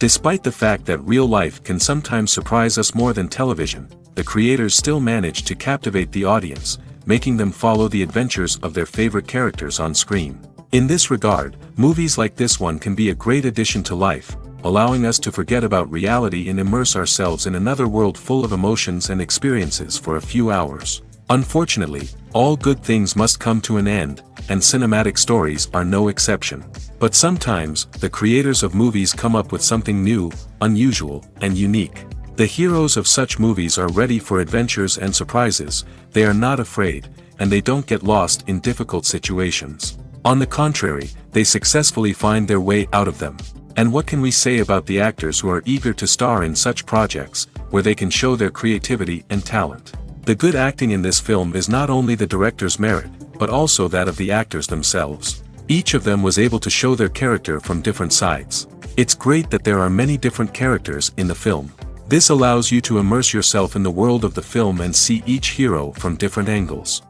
Despite the fact that real life can sometimes surprise us more than television, the creators still manage to captivate the audience, making them follow the adventures of their favorite characters on screen. In this regard, movies like this one can be a great addition to life, allowing us to forget about reality and immerse ourselves in another world full of emotions and experiences for a few hours. Unfortunately, all good things must come to an end, and cinematic stories are no exception. But sometimes, the creators of movies come up with something new, unusual, and unique. The heroes of such movies are ready for adventures and surprises, they are not afraid, and they don't get lost in difficult situations. On the contrary, they successfully find their way out of them. And what can we say about the actors who are eager to star in such projects, where they can show their creativity and talent? The good acting in this film is not only the director's merit, but also that of the actors themselves. Each of them was able to show their character from different sides. It's great that there are many different characters in the film. This allows you to immerse yourself in the world of the film and see each hero from different angles.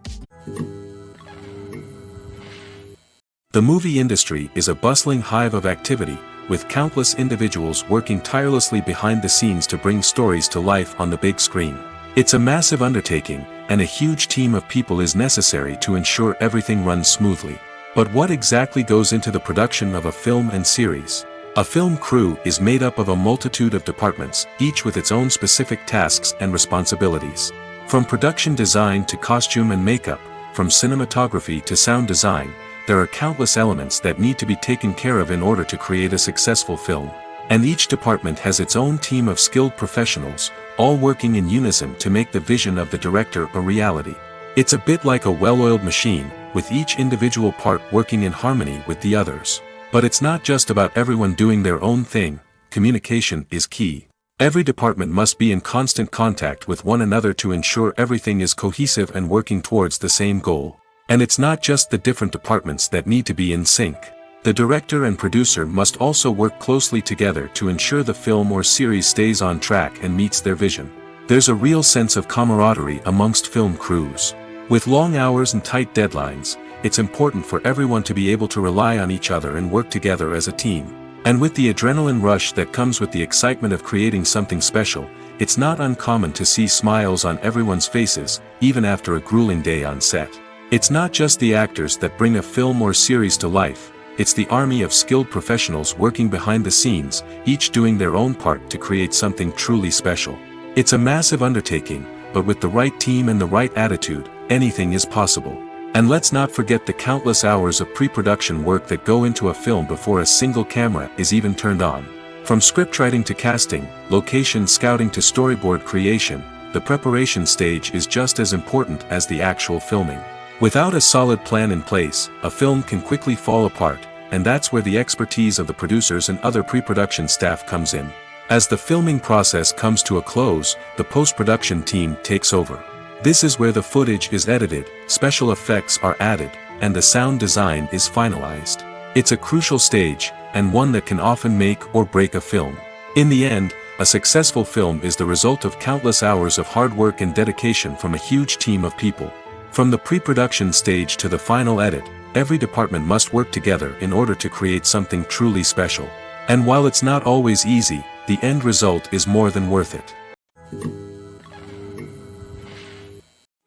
The movie industry is a bustling hive of activity, with countless individuals working tirelessly behind the scenes to bring stories to life on the big screen. It's a massive undertaking, and a huge team of people is necessary to ensure everything runs smoothly. But what exactly goes into the production of a film and series? A film crew is made up of a multitude of departments, each with its own specific tasks and responsibilities. From production design to costume and makeup, from cinematography to sound design, there are countless elements that need to be taken care of in order to create a successful film. And each department has its own team of skilled professionals, all working in unison to make the vision of the director a reality. It's a bit like a well-oiled machine, with each individual part working in harmony with the others. But it's not just about everyone doing their own thing, communication is key. Every department must be in constant contact with one another to ensure everything is cohesive and working towards the same goal. And it's not just the different departments that need to be in sync. The director and producer must also work closely together to ensure the film or series stays on track and meets their vision. There's a real sense of camaraderie amongst film crews. With long hours and tight deadlines, it's important for everyone to be able to rely on each other and work together as a team. And with the adrenaline rush that comes with the excitement of creating something special, it's not uncommon to see smiles on everyone's faces, even after a grueling day on set. It's not just the actors that bring a film or series to life. It's the army of skilled professionals working behind the scenes, each doing their own part to create something truly special. It's a massive undertaking, but with the right team and the right attitude, anything is possible. And let's not forget the countless hours of pre-production work that go into a film before a single camera is even turned on. From scriptwriting to casting, location scouting to storyboard creation, the preparation stage is just as important as the actual filming. Without a solid plan in place, a film can quickly fall apart, and that's where the expertise of the producers and other pre-production staff comes in. As the filming process comes to a close, the post-production team takes over. This is where the footage is edited, special effects are added, and the sound design is finalized. It's a crucial stage, and one that can often make or break a film. In the end, a successful film is the result of countless hours of hard work and dedication from a huge team of people. From the pre-production stage to the final edit, every department must work together in order to create something truly special. And while it's not always easy, the end result is more than worth it.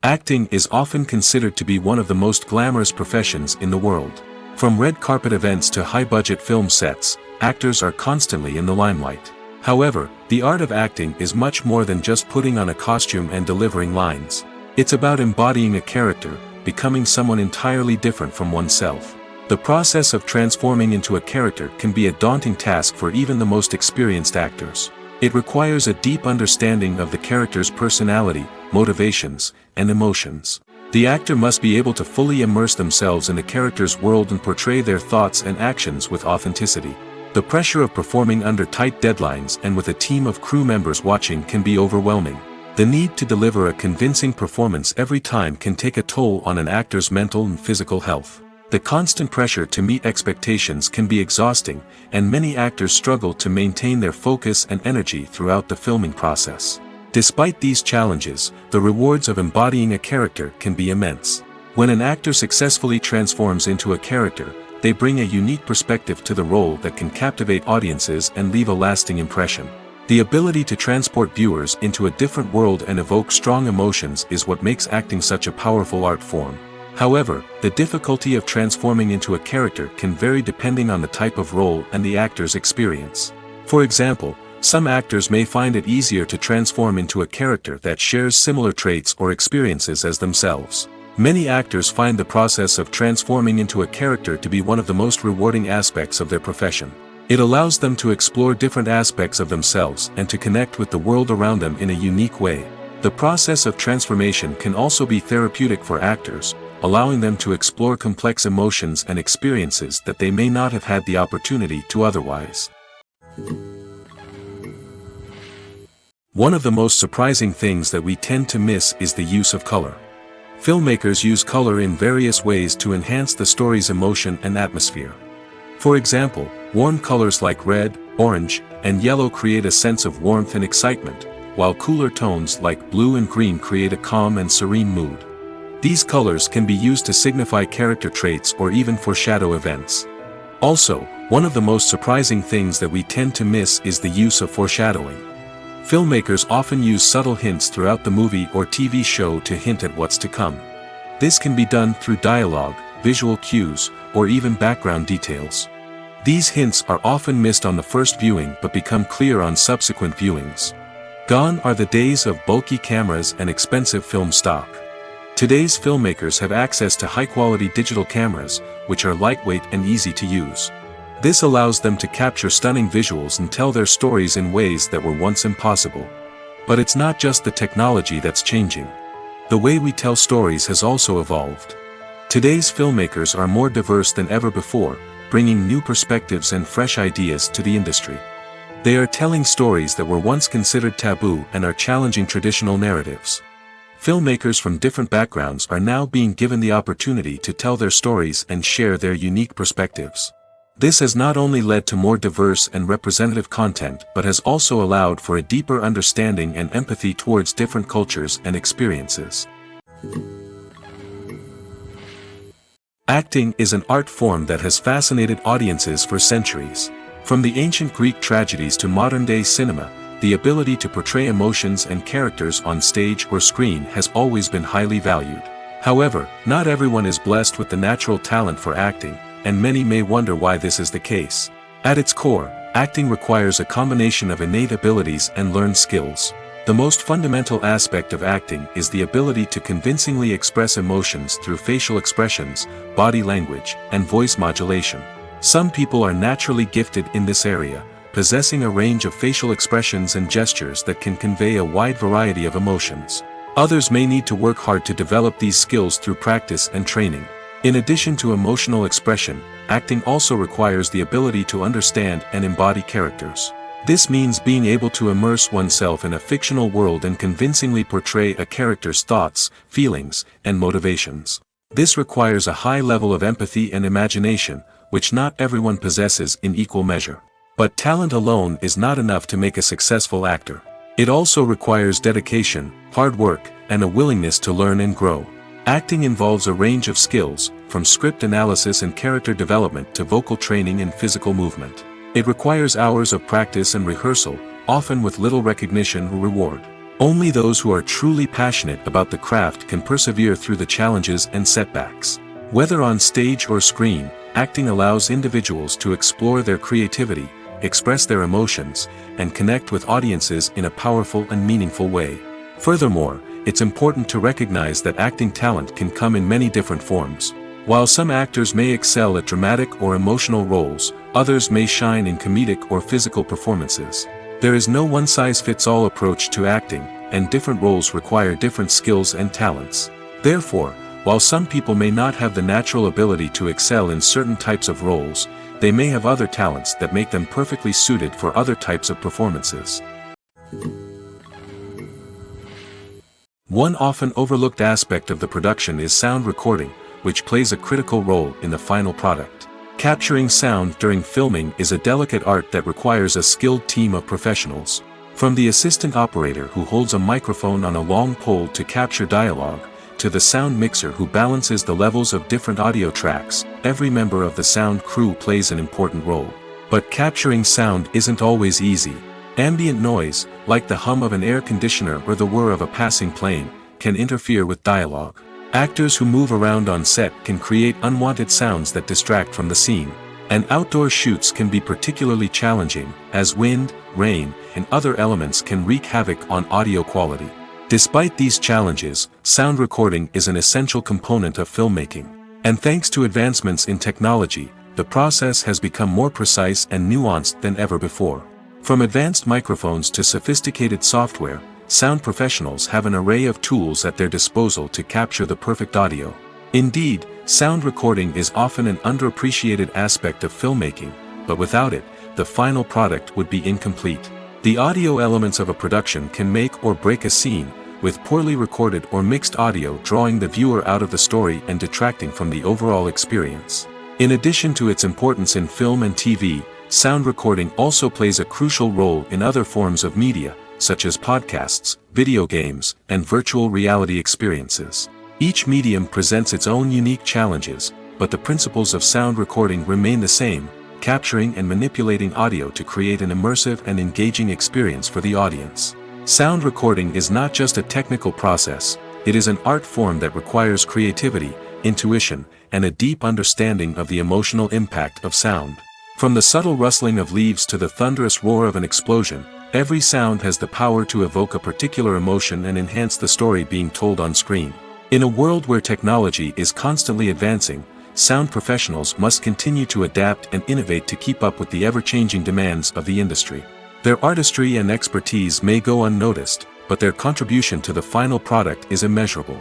Acting is often considered to be one of the most glamorous professions in the world. From red carpet events to high-budget film sets, actors are constantly in the limelight. However, the art of acting is much more than just putting on a costume and delivering lines. It's about embodying a character, becoming someone entirely different from oneself. The process of transforming into a character can be a daunting task for even the most experienced actors. It requires a deep understanding of the character's personality, motivations, and emotions. The actor must be able to fully immerse themselves in the character's world and portray their thoughts and actions with authenticity. The pressure of performing under tight deadlines and with a team of crew members watching can be overwhelming. The need to deliver a convincing performance every time can take a toll on an actor's mental and physical health. The constant pressure to meet expectations can be exhausting, and many actors struggle to maintain their focus and energy throughout the filming process. Despite these challenges, the rewards of embodying a character can be immense. When an actor successfully transforms into a character, they bring a unique perspective to the role that can captivate audiences and leave a lasting impression. The ability to transport viewers into a different world and evoke strong emotions is what makes acting such a powerful art form. However, the difficulty of transforming into a character can vary depending on the type of role and the actor's experience. For example, some actors may find it easier to transform into a character that shares similar traits or experiences as themselves. Many actors find the process of transforming into a character to be one of the most rewarding aspects of their profession. It allows them to explore different aspects of themselves and to connect with the world around them in a unique way. The process of transformation can also be therapeutic for actors, allowing them to explore complex emotions and experiences that they may not have had the opportunity to otherwise. One of the most surprising things that we tend to miss is the use of color. Filmmakers use color in various ways to enhance the story's emotion and atmosphere. For example, warm colors like red, orange, and yellow create a sense of warmth and excitement, while cooler tones like blue and green create a calm and serene mood. These colors can be used to signify character traits or even foreshadow events. Also, one of the most surprising things that we tend to miss is the use of foreshadowing. Filmmakers often use subtle hints throughout the movie or TV show to hint at what's to come. This can be done through dialogue, visual cues, or even background details. These hints are often missed on the first viewing but become clear on subsequent viewings. Gone are the days of bulky cameras and expensive film stock. Today's filmmakers have access to high-quality digital cameras, which are lightweight and easy to use. This allows them to capture stunning visuals and tell their stories in ways that were once impossible. But it's not just the technology that's changing. The way we tell stories has also evolved. Today's filmmakers are more diverse than ever before, bringing new perspectives and fresh ideas to the industry. They are telling stories that were once considered taboo and are challenging traditional narratives. Filmmakers from different backgrounds are now being given the opportunity to tell their stories and share their unique perspectives. This has not only led to more diverse and representative content but has also allowed for a deeper understanding and empathy towards different cultures and experiences. Acting is an art form that has fascinated audiences for centuries. From the ancient Greek tragedies to modern-day cinema, the ability to portray emotions and characters on stage or screen has always been highly valued. However, not everyone is blessed with the natural talent for acting, and many may wonder why this is the case. At its core, acting requires a combination of innate abilities and learned skills. The most fundamental aspect of acting is the ability to convincingly express emotions through facial expressions, body language, and voice modulation. Some people are naturally gifted in this area, possessing a range of facial expressions and gestures that can convey a wide variety of emotions. Others may need to work hard to develop these skills through practice and training. In addition to emotional expression, acting also requires the ability to understand and embody characters. This means being able to immerse oneself in a fictional world and convincingly portray a character's thoughts, feelings, and motivations. This requires a high level of empathy and imagination, which not everyone possesses in equal measure. But talent alone is not enough to make a successful actor. It also requires dedication, hard work, and a willingness to learn and grow. Acting involves a range of skills, from script analysis and character development to vocal training and physical movement. It requires hours of practice and rehearsal, often with little recognition or reward. Only those who are truly passionate about the craft can persevere through the challenges and setbacks. Whether on stage or screen, acting allows individuals to explore their creativity, express their emotions, and connect with audiences in a powerful and meaningful way. Furthermore, it's important to recognize that acting talent can come in many different forms. While some actors may excel at dramatic or emotional roles, others may shine in comedic or physical performances. There is no one-size-fits-all approach to acting, and different roles require different skills and talents. Therefore, while some people may not have the natural ability to excel in certain types of roles, they may have other talents that make them perfectly suited for other types of performances. One often overlooked aspect of the production is sound recording, which plays a critical role in the final product. Capturing sound during filming is a delicate art that requires a skilled team of professionals. From the assistant operator who holds a microphone on a long pole to capture dialogue, to the sound mixer who balances the levels of different audio tracks, every member of the sound crew plays an important role. But capturing sound isn't always easy. Ambient noise, like the hum of an air conditioner or the whir of a passing plane, can interfere with dialogue. Actors who move around on set can create unwanted sounds that distract from the scene. And outdoor shoots can be particularly challenging, as wind, rain, and other elements can wreak havoc on audio quality. Despite these challenges, sound recording is an essential component of filmmaking. And thanks to advancements in technology, the process has become more precise and nuanced than ever before. From advanced microphones to sophisticated software, sound professionals have an array of tools at their disposal to capture the perfect audio. Indeed, sound recording is often an underappreciated aspect of filmmaking, but without it, the final product would be incomplete. The audio elements of a production can make or break a scene, with poorly recorded or mixed audio drawing the viewer out of the story and detracting from the overall experience. In addition to its importance in film and TV, sound recording also plays a crucial role in other forms of media, such as podcasts, video games, and virtual reality experiences. Each medium presents its own unique challenges, but the principles of sound recording remain the same, capturing and manipulating audio to create an immersive and engaging experience for the audience. Sound recording is not just a technical process, it is an art form that requires creativity, intuition, and a deep understanding of the emotional impact of sound. From the subtle rustling of leaves to the thunderous roar of an explosion, every sound has the power to evoke a particular emotion and enhance the story being told on screen. In a world where technology is constantly advancing, sound professionals must continue to adapt and innovate to keep up with the ever-changing demands of the industry. Their artistry and expertise may go unnoticed, but their contribution to the final product is immeasurable.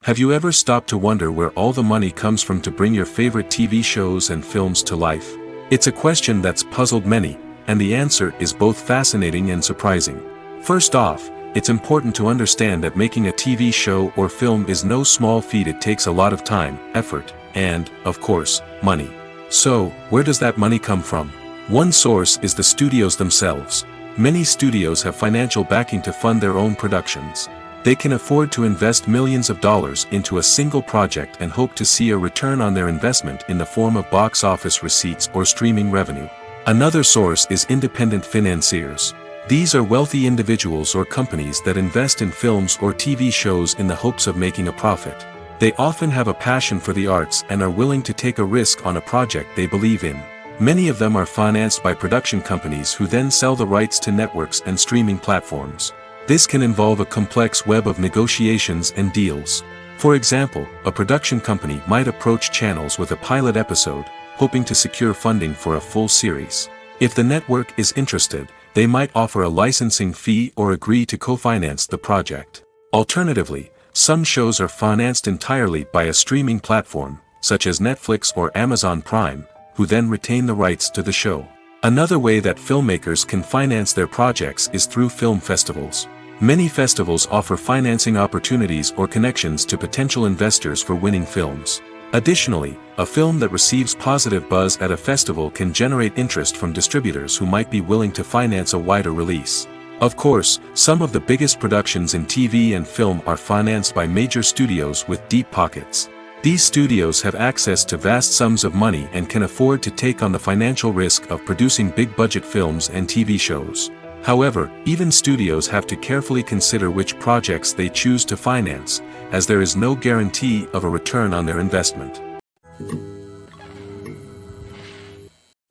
Have you ever stopped to wonder where all the money comes from to bring your favorite TV shows and films to life? It's a question that's puzzled many, and the answer is both fascinating and surprising. First off, it's important to understand that making a TV show or film is no small feat. It takes a lot of time, effort, and, of course, money. So, where does that money come from? One source is the studios themselves. Many studios have financial backing to fund their own productions. They can afford to invest millions of dollars into a single project and hope to see a return on their investment in the form of box office receipts or streaming revenue. Another source is independent financiers. These are wealthy individuals or companies that invest in films or TV shows in the hopes of making a profit. They often have a passion for the arts and are willing to take a risk on a project they believe in. Many of them are financed by production companies who then sell the rights to networks and streaming platforms. This can involve a complex web of negotiations and deals. For example, a production company might approach channels with a pilot episode, hoping to secure funding for a full series. If the network is interested, they might offer a licensing fee or agree to co-finance the project. Alternatively, some shows are financed entirely by a streaming platform, such as Netflix or Amazon Prime, who then retain the rights to the show. Another way that filmmakers can finance their projects is through film festivals. Many festivals offer financing opportunities or connections to potential investors for winning films. Additionally, a film that receives positive buzz at a festival can generate interest from distributors who might be willing to finance a wider release. Of course, some of the biggest productions in TV and film are financed by major studios with deep pockets. These studios have access to vast sums of money and can afford to take on the financial risk of producing big-budget films and TV shows. However, even studios have to carefully consider which projects they choose to finance, as there is no guarantee of a return on their investment.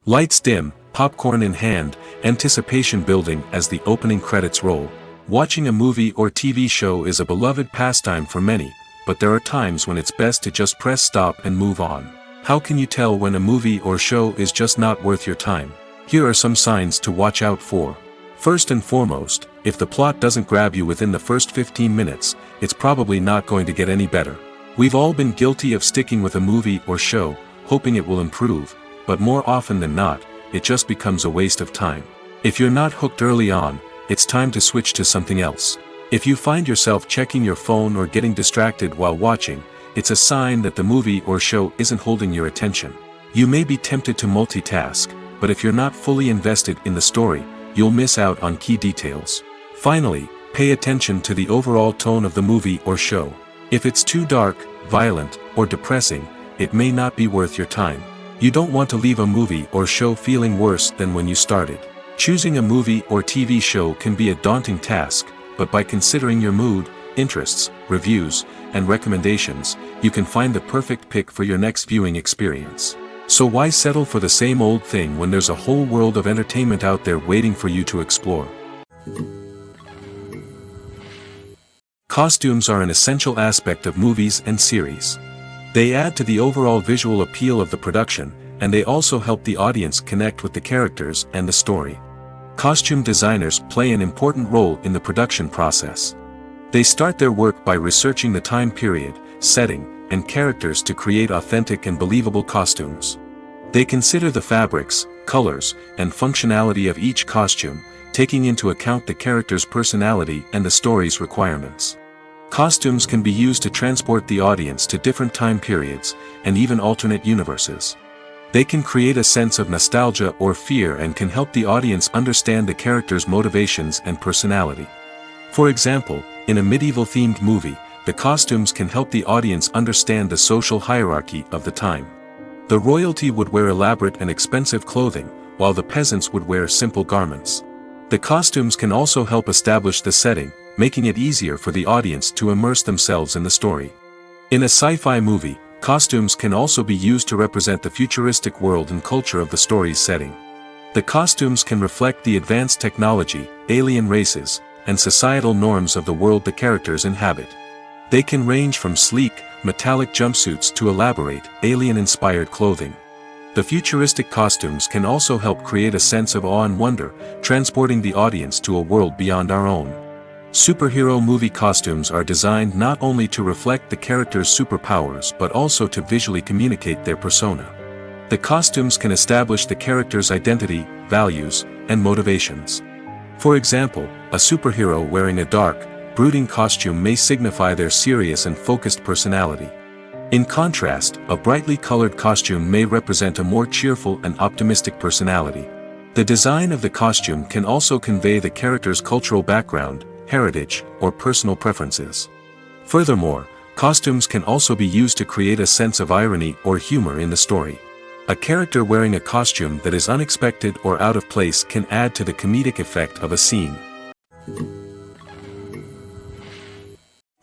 Lights dim, popcorn in hand, anticipation building as the opening credits roll. Watching a movie or TV show is a beloved pastime for many, but there are times when it's best to just press stop and move on. How can you tell when a movie or show is just not worth your time? Here are some signs to watch out for. First and foremost, if the plot doesn't grab you within the first 15 minutes, it's probably not going to get any better. We've all been guilty of sticking with a movie or show, hoping it will improve, but more often than not, it just becomes a waste of time. If you're not hooked early on, it's time to switch to something else. If you find yourself checking your phone or getting distracted while watching, it's a sign that the movie or show isn't holding your attention. You may be tempted to multitask, but if you're not fully invested in the story, you'll miss out on key details. Finally, Pay attention to the overall tone of the movie or show. If it's too dark, violent, or depressing, it may not be worth your time. You don't want to leave a movie or show feeling worse than when you started. Choosing a movie or TV show can be a daunting task, but by considering your mood, interests, reviews, and recommendations, you can find the perfect pick for your next viewing experience. So why settle for the same old thing when there's a whole world of entertainment out there waiting for you to explore? Costumes are an essential aspect of movies and series. They add to the overall visual appeal of the production, and they also help the audience connect with the characters and the story. Costume designers play an important role in the production process. They start their work by researching the time period, setting, and characters to create authentic and believable costumes. They consider the fabrics, colors, and functionality of each costume, taking into account the character's personality and the story's requirements. Costumes can be used to transport the audience to different time periods, and even alternate universes. They can create a sense of nostalgia or fear and can help the audience understand the character's motivations and personality. For example, in a medieval-themed movie, the costumes can help the audience understand the social hierarchy of the time. The royalty would wear elaborate and expensive clothing, while the peasants would wear simple garments. The costumes can also help establish the setting, making it easier for the audience to immerse themselves in the story. In a sci-fi movie, costumes can also be used to represent the futuristic world and culture of the story's setting. The costumes can reflect the advanced technology, alien races, and societal norms of the world the characters inhabit. They can range from sleek, metallic jumpsuits to elaborate, alien-inspired clothing. The futuristic costumes can also help create a sense of awe and wonder, transporting the audience to a world beyond our own. Superhero movie costumes are designed not only to reflect the character's superpowers but also to visually communicate their persona. The costumes can establish the character's identity, values, and motivations. For example, a superhero wearing a dark, brooding costume may signify their serious and focused personality. In contrast, a brightly colored costume may represent a more cheerful and optimistic personality. The design of the costume can also convey the character's cultural background, heritage, or personal preferences. Furthermore, costumes can also be used to create a sense of irony or humor in the story. A character wearing a costume that is unexpected or out of place can add to the comedic effect of a scene.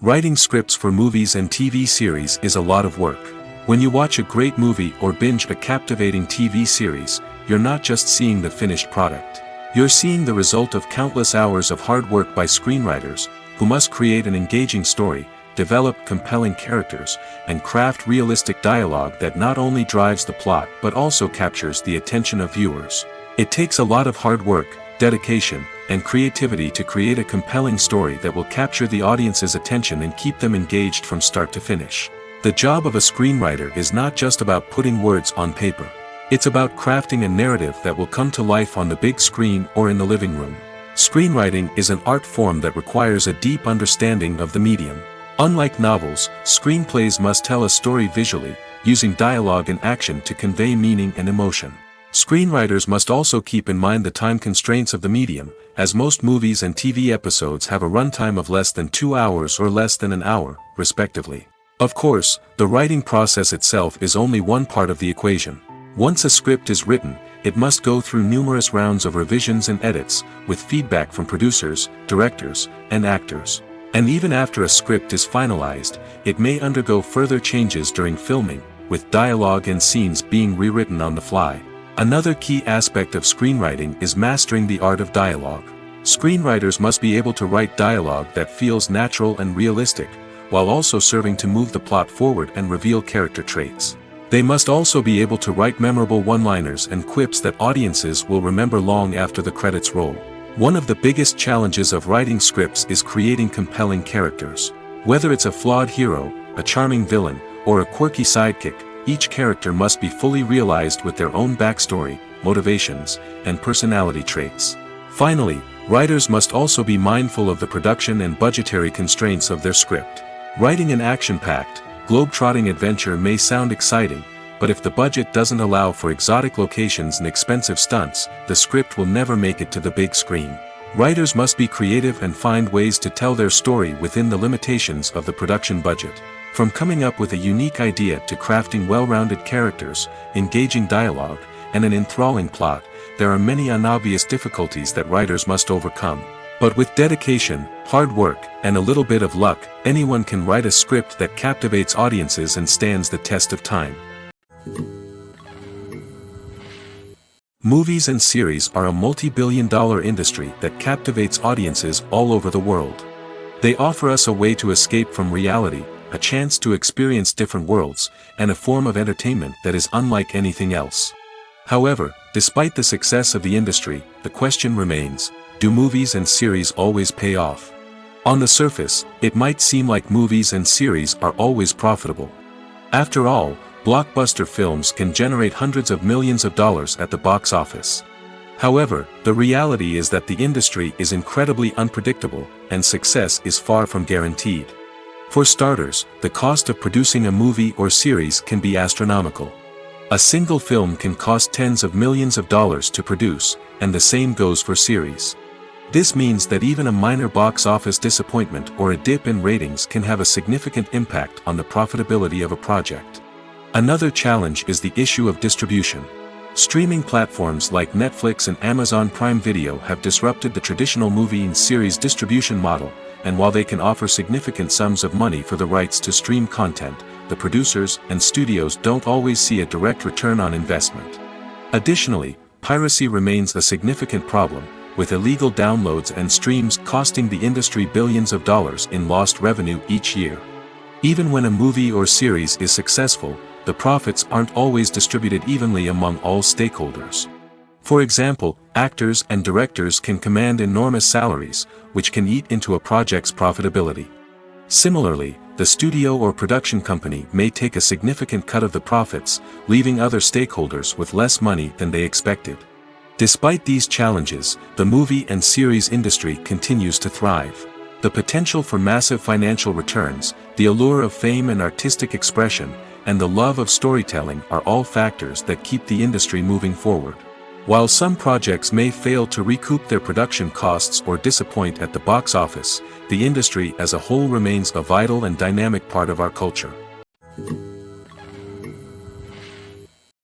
Writing scripts for movies and TV series is a lot of work. When you watch a great movie or binge a captivating TV series, you're not just seeing the finished product. You're seeing the result of countless hours of hard work by screenwriters, who must create an engaging story, develop compelling characters, and craft realistic dialogue that not only drives the plot but also captures the attention of viewers. It takes a lot of hard work, dedication, and creativity to create a compelling story that will capture the audience's attention and keep them engaged from start to finish. The job of a screenwriter is not just about putting words on paper. It's about crafting a narrative that will come to life on the big screen or in the living room. Screenwriting is an art form that requires a deep understanding of the medium. Unlike novels, screenplays must tell a story visually, using dialogue and action to convey meaning and emotion. Screenwriters must also keep in mind the time constraints of the medium, as most movies and TV episodes have a runtime of less than 2 hours or less than an hour, respectively. Of course, the writing process itself is only one part of the equation. Once a script is written, it must go through numerous rounds of revisions and edits, with feedback from producers, directors, and actors. And even after a script is finalized, it may undergo further changes during filming, with dialogue and scenes being rewritten on the fly. Another key aspect of screenwriting is mastering the art of dialogue. Screenwriters must be able to write dialogue that feels natural and realistic, while also serving to move the plot forward and reveal character traits. They must also be able to write memorable one-liners and quips that audiences will remember long after the credits roll. One of the biggest challenges of writing scripts is creating compelling characters. Whether it's a flawed hero, a charming villain, or a quirky sidekick, each character must be fully realized with their own backstory, motivations, and personality traits. Finally, writers must also be mindful of the production and budgetary constraints of their script. Writing an action-packed, globe-trotting adventure may sound exciting, but if the budget doesn't allow for exotic locations and expensive stunts, the script will never make it to the big screen. Writers must be creative and find ways to tell their story within the limitations of the production budget. From coming up with a unique idea to crafting well-rounded characters, engaging dialogue, and an enthralling plot, there are many unobvious difficulties that writers must overcome. But with dedication, hard work, and a little bit of luck, anyone can write a script that captivates audiences and stands the test of time. Movies and series are a multi-billion-dollar industry that captivates audiences all over the world. They offer us a way to escape from reality, a chance to experience different worlds, and a form of entertainment that is unlike anything else. However, despite the success of the industry, the question remains, do movies and series always pay off? On the surface, it might seem like movies and series are always profitable. After all, blockbuster films can generate hundreds of millions of dollars at the box office. However, the reality is that the industry is incredibly unpredictable, and success is far from guaranteed. For starters, the cost of producing a movie or series can be astronomical. A single film can cost tens of millions of dollars to produce, and the same goes for series. This means that even a minor box office disappointment or a dip in ratings can have a significant impact on the profitability of a project. Another challenge is the issue of distribution. Streaming platforms like Netflix and Amazon Prime Video have disrupted the traditional movie and series distribution model, and while they can offer significant sums of money for the rights to stream content, the producers and studios don't always see a direct return on investment. Additionally, piracy remains a significant problem, with illegal downloads and streams costing the industry billions of dollars in lost revenue each year. Even when a movie or series is successful, the profits aren't always distributed evenly among all stakeholders. For example, actors and directors can command enormous salaries, which can eat into a project's profitability. Similarly, the studio or production company may take a significant cut of the profits, leaving other stakeholders with less money than they expected. Despite these challenges, the movie and series industry continues to thrive. The potential for massive financial returns, the allure of fame and artistic expression, and the love of storytelling are all factors that keep the industry moving forward. While some projects may fail to recoup their production costs or disappoint at the box office, the industry as a whole remains a vital and dynamic part of our culture.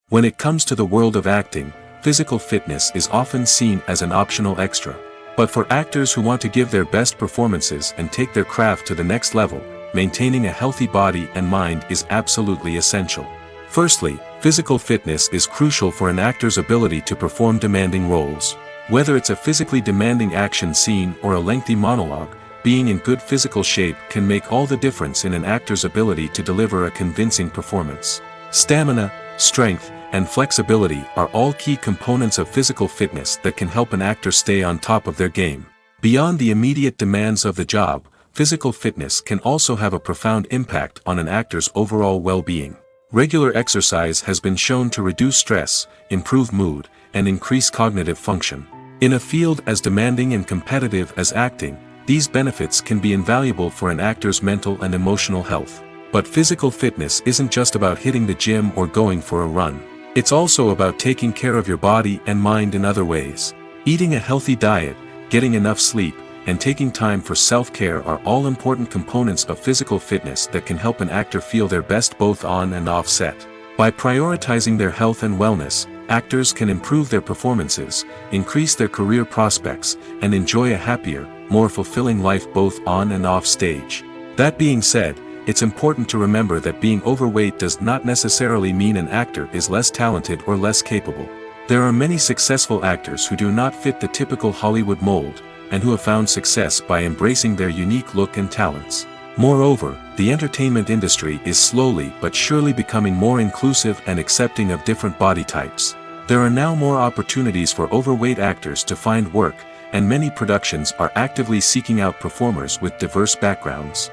When it comes to the world of acting, physical fitness is often seen as an optional extra. But for actors who want to give their best performances and take their craft to the next level, maintaining a healthy body and mind is absolutely essential. Firstly, physical fitness is crucial for an actor's ability to perform demanding roles. Whether it's a physically demanding action scene or a lengthy monologue, being in good physical shape can make all the difference in an actor's ability to deliver a convincing performance. Stamina, strength, and flexibility are all key components of physical fitness that can help an actor stay on top of their game. Beyond the immediate demands of the job, physical fitness can also have a profound impact on an actor's overall well-being. Regular exercise has been shown to reduce stress, improve mood, and increase cognitive function. In a field as demanding and competitive as acting, these benefits can be invaluable for an actor's mental and emotional health. But physical fitness isn't just about hitting the gym or going for a run. It's also about taking care of your body and mind in other ways. Eating a healthy diet, getting enough sleep, and taking time for self-care are all important components of physical fitness that can help an actor feel their best both on and off set. By prioritizing their health and wellness, actors can improve their performances, increase their career prospects, and enjoy a happier, more fulfilling life both on and off stage. That being said, it's important to remember that being overweight does not necessarily mean an actor is less talented or less capable. There are many successful actors who do not fit the typical Hollywood mold, and who have found success by embracing their unique look and talents. Moreover, the entertainment industry is slowly but surely becoming more inclusive and accepting of different body types. There are now more opportunities for overweight actors to find work, and many productions are actively seeking out performers with diverse backgrounds.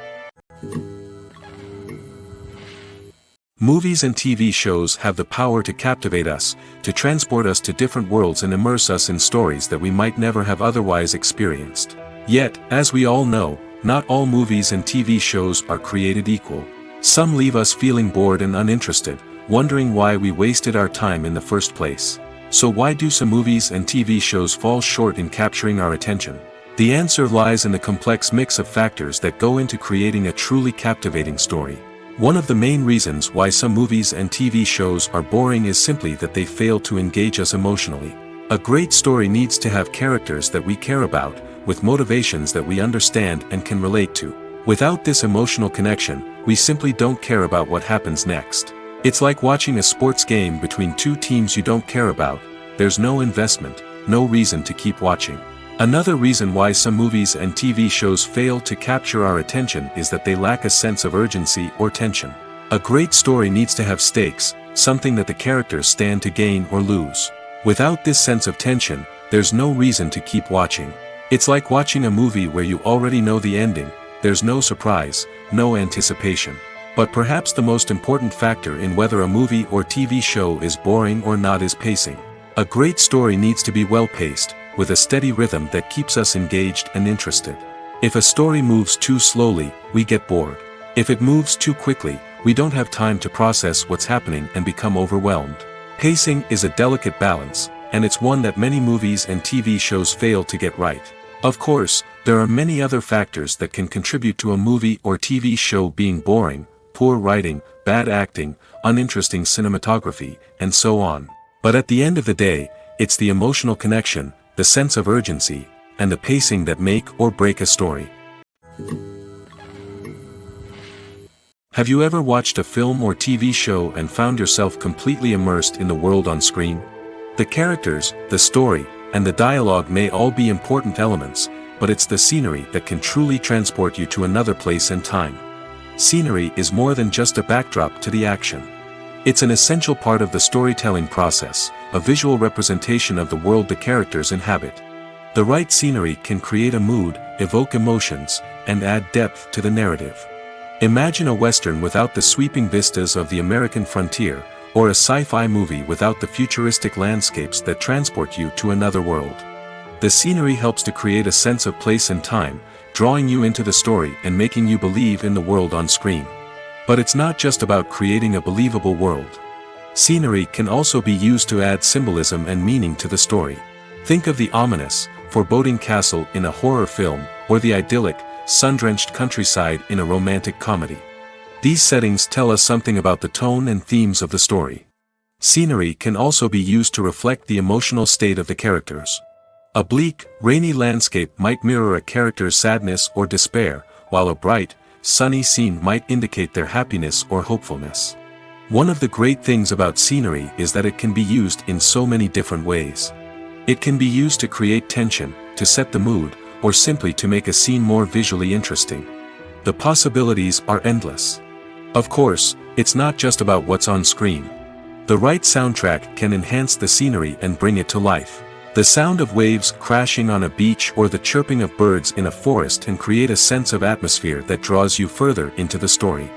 Movies and TV shows have the power to captivate us, to transport us to different worlds and immerse us in stories that we might never have otherwise experienced. Yet, as we all know, not all movies and TV shows are created equal. Some leave us feeling bored and uninterested, wondering why we wasted our time in the first place. So why do some movies and TV shows fall short in capturing our attention? The answer lies in the complex mix of factors that go into creating a truly captivating story. One of the main reasons why some movies and TV shows are boring is simply that they fail to engage us emotionally. A great story needs to have characters that we care about, with motivations that we understand and can relate to. Without this emotional connection, we simply don't care about what happens next. It's like watching a sports game between two teams you don't care about. There's no investment, no reason to keep watching. Another reason why some movies and TV shows fail to capture our attention is that they lack a sense of urgency or tension. A great story needs to have stakes, something that the characters stand to gain or lose. Without this sense of tension, there's no reason to keep watching. It's like watching a movie where you already know the ending. There's no surprise, no anticipation. But perhaps the most important factor in whether a movie or TV show is boring or not is pacing. A great story needs to be well-paced, with a steady rhythm that keeps us engaged and interested. If a story moves too slowly, we get bored. If it moves too quickly, we don't have time to process what's happening and become overwhelmed. Pacing is a delicate balance, and it's one that many movies and TV shows fail to get right. Of course, there are many other factors that can contribute to a movie or TV show being boring: poor writing, bad acting, uninteresting cinematography, and so on. But at the end of the day, it's the emotional connection, the sense of urgency, and the pacing that make or break a story. Have you ever watched a film or TV show and found yourself completely immersed in the world on screen? The characters, the story, and the dialogue may all be important elements, but it's the scenery that can truly transport you to another place and time. Scenery is more than just a backdrop to the action. It's an essential part of the storytelling process, a visual representation of the world the characters inhabit. The right scenery can create a mood, evoke emotions, and add depth to the narrative. Imagine a Western without the sweeping vistas of the American frontier, or a sci-fi movie without the futuristic landscapes that transport you to another world. The scenery helps to create a sense of place and time, drawing you into the story and making you believe in the world on screen. But it's not just about creating a believable world. Scenery can also be used to add symbolism and meaning to the story. Think of the ominous, foreboding castle in a horror film, or the idyllic, sun-drenched countryside in a romantic comedy. These settings tell us something about the tone and themes of the story. Scenery can also be used to reflect the emotional state of the characters. A bleak, rainy landscape might mirror a character's sadness or despair, while a bright, sunny scene might indicate their happiness or hopefulness. One of the great things about scenery is that it can be used in so many different ways. It can be used to create tension, to set the mood, or simply to make a scene more visually interesting. The possibilities are endless. Of course, it's not just about what's on screen. The right soundtrack can enhance the scenery and bring it to life. The sound of waves crashing on a beach or the chirping of birds in a forest can create a sense of atmosphere that draws you further into the story.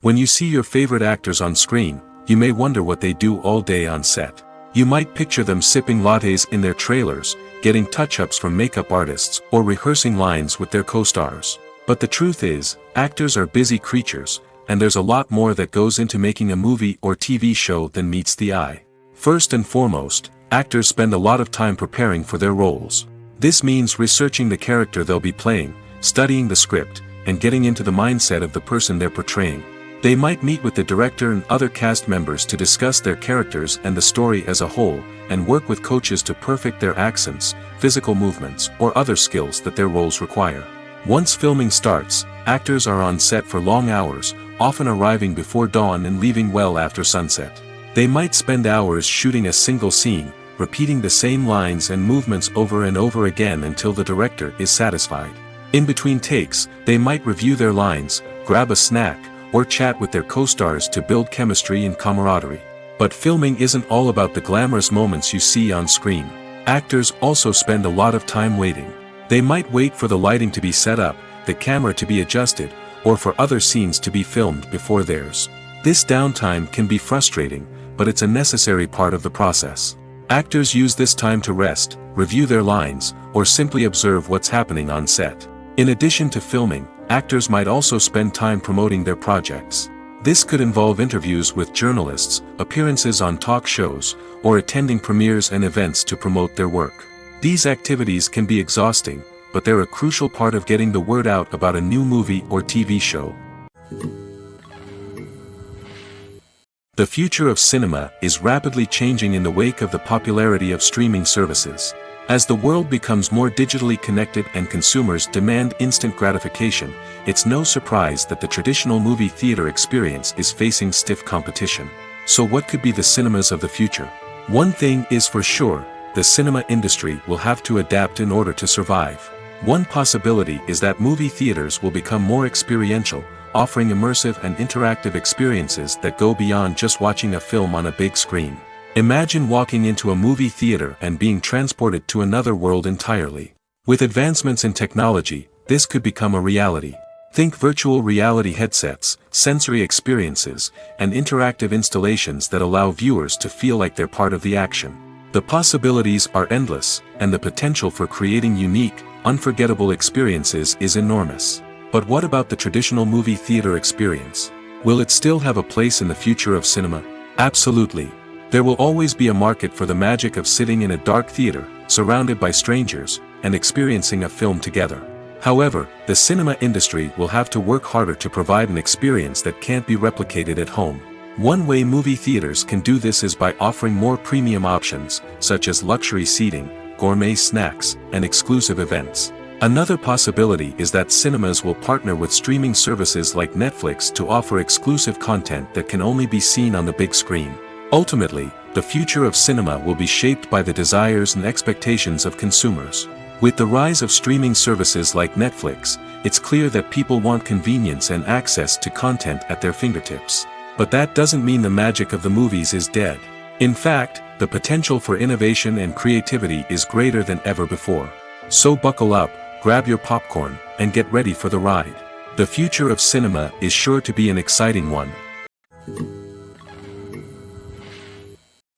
When you see your favorite actors on screen, you may wonder what they do all day on set. You might picture them sipping lattes in their trailers, getting touch-ups from makeup artists, or rehearsing lines with their co-stars. But the truth is, actors are busy creatures, and there's a lot more that goes into making a movie or TV show than meets the eye. First and foremost, actors spend a lot of time preparing for their roles. This means researching the character they'll be playing, studying the script, and getting into the mindset of the person they're portraying. They might meet with the director and other cast members to discuss their characters and the story as a whole, and work with coaches to perfect their accents, physical movements, or other skills that their roles require. Once filming starts, actors are on set for long hours, often arriving before dawn and leaving well after sunset. They might spend hours shooting a single scene, repeating the same lines and movements over and over again until the director is satisfied. In between takes, they might review their lines, grab a snack, or chat with their co-stars to build chemistry and camaraderie. But filming isn't all about the glamorous moments you see on screen. Actors also spend a lot of time waiting. They might wait for the lighting to be set up, the camera to be adjusted, or for other scenes to be filmed before theirs. This downtime can be frustrating, but it's a necessary part of the process. Actors use this time to rest, review their lines, or simply observe what's happening on set. In addition to filming, actors might also spend time promoting their projects. This could involve interviews with journalists, appearances on talk shows, or attending premieres and events to promote their work. These activities can be exhausting, but they're a crucial part of getting the word out about a new movie or TV show. The future of cinema is rapidly changing in the wake of the popularity of streaming services. As the world becomes more digitally connected and consumers demand instant gratification, it's no surprise that the traditional movie theater experience is facing stiff competition. So what could be the cinemas of the future? One thing is for sure, the cinema industry will have to adapt in order to survive. One possibility is that movie theaters will become more experiential, offering immersive and interactive experiences that go beyond just watching a film on a big screen. Imagine walking into a movie theater and being transported to another world entirely. With advancements in technology, this could become a reality. Think virtual reality headsets, sensory experiences, and interactive installations that allow viewers to feel like they're part of the action. The possibilities are endless, and the potential for creating unique, unforgettable experiences is enormous. But what about the traditional movie theater experience? Will it still have a place in the future of cinema? Absolutely. There will always be a market for the magic of sitting in a dark theater, surrounded by strangers, and experiencing a film together. However, the cinema industry will have to work harder to provide an experience that can't be replicated at home. One way movie theaters can do this is by offering more premium options, such as luxury seating, gourmet snacks, and exclusive events. Another possibility is that cinemas will partner with streaming services like Netflix to offer exclusive content that can only be seen on the big screen. Ultimately, the future of cinema will be shaped by the desires and expectations of consumers. With the rise of streaming services like Netflix, it's clear that people want convenience and access to content at their fingertips. But that doesn't mean the magic of the movies is dead. In fact, the potential for innovation and creativity is greater than ever before. So buckle up, grab your popcorn, and get ready for the ride. The future of cinema is sure to be an exciting one.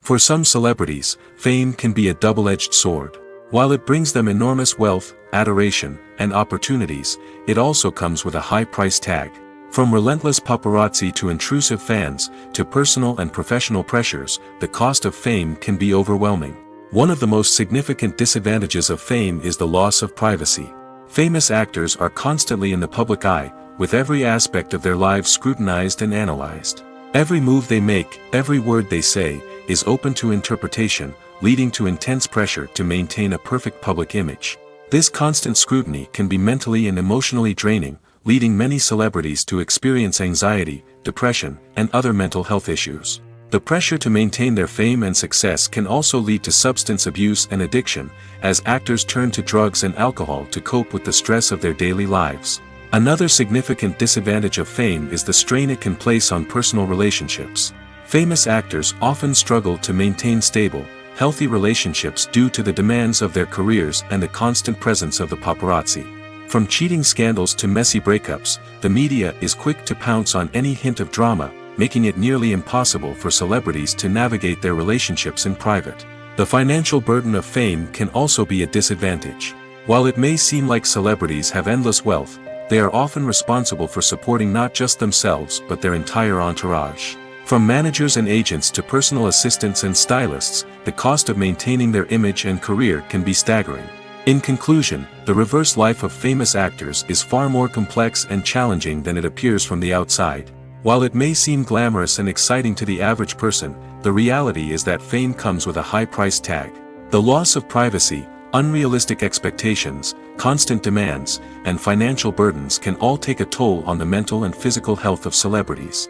For some celebrities, fame can be a double-edged sword. While it brings them enormous wealth, adoration, and opportunities, it also comes with a high price tag. From relentless paparazzi to intrusive fans, to personal and professional pressures, the cost of fame can be overwhelming. One of the most significant disadvantages of fame is the loss of privacy. Famous actors are constantly in the public eye, with every aspect of their lives scrutinized and analyzed. Every move they make, every word they say, is open to interpretation, leading to intense pressure to maintain a perfect public image. This constant scrutiny can be mentally and emotionally draining, leading many celebrities to experience anxiety, depression, and other mental health issues. The pressure to maintain their fame and success can also lead to substance abuse and addiction, as actors turn to drugs and alcohol to cope with the stress of their daily lives. Another significant disadvantage of fame is the strain it can place on personal relationships. Famous actors often struggle to maintain stable, healthy relationships due to the demands of their careers and the constant presence of the paparazzi. From cheating scandals to messy breakups, the media is quick to pounce on any hint of drama, making it nearly impossible for celebrities to navigate their relationships in private. The financial burden of fame can also be a disadvantage. While it may seem like celebrities have endless wealth, they are often responsible for supporting not just themselves but their entire entourage. From managers and agents to personal assistants and stylists, the cost of maintaining their image and career can be staggering. In conclusion, the reverse life of famous actors is far more complex and challenging than it appears from the outside. While it may seem glamorous and exciting to the average person, the reality is that fame comes with a high price tag. The loss of privacy, unrealistic expectations, constant demands, and financial burdens can all take a toll on the mental and physical health of celebrities.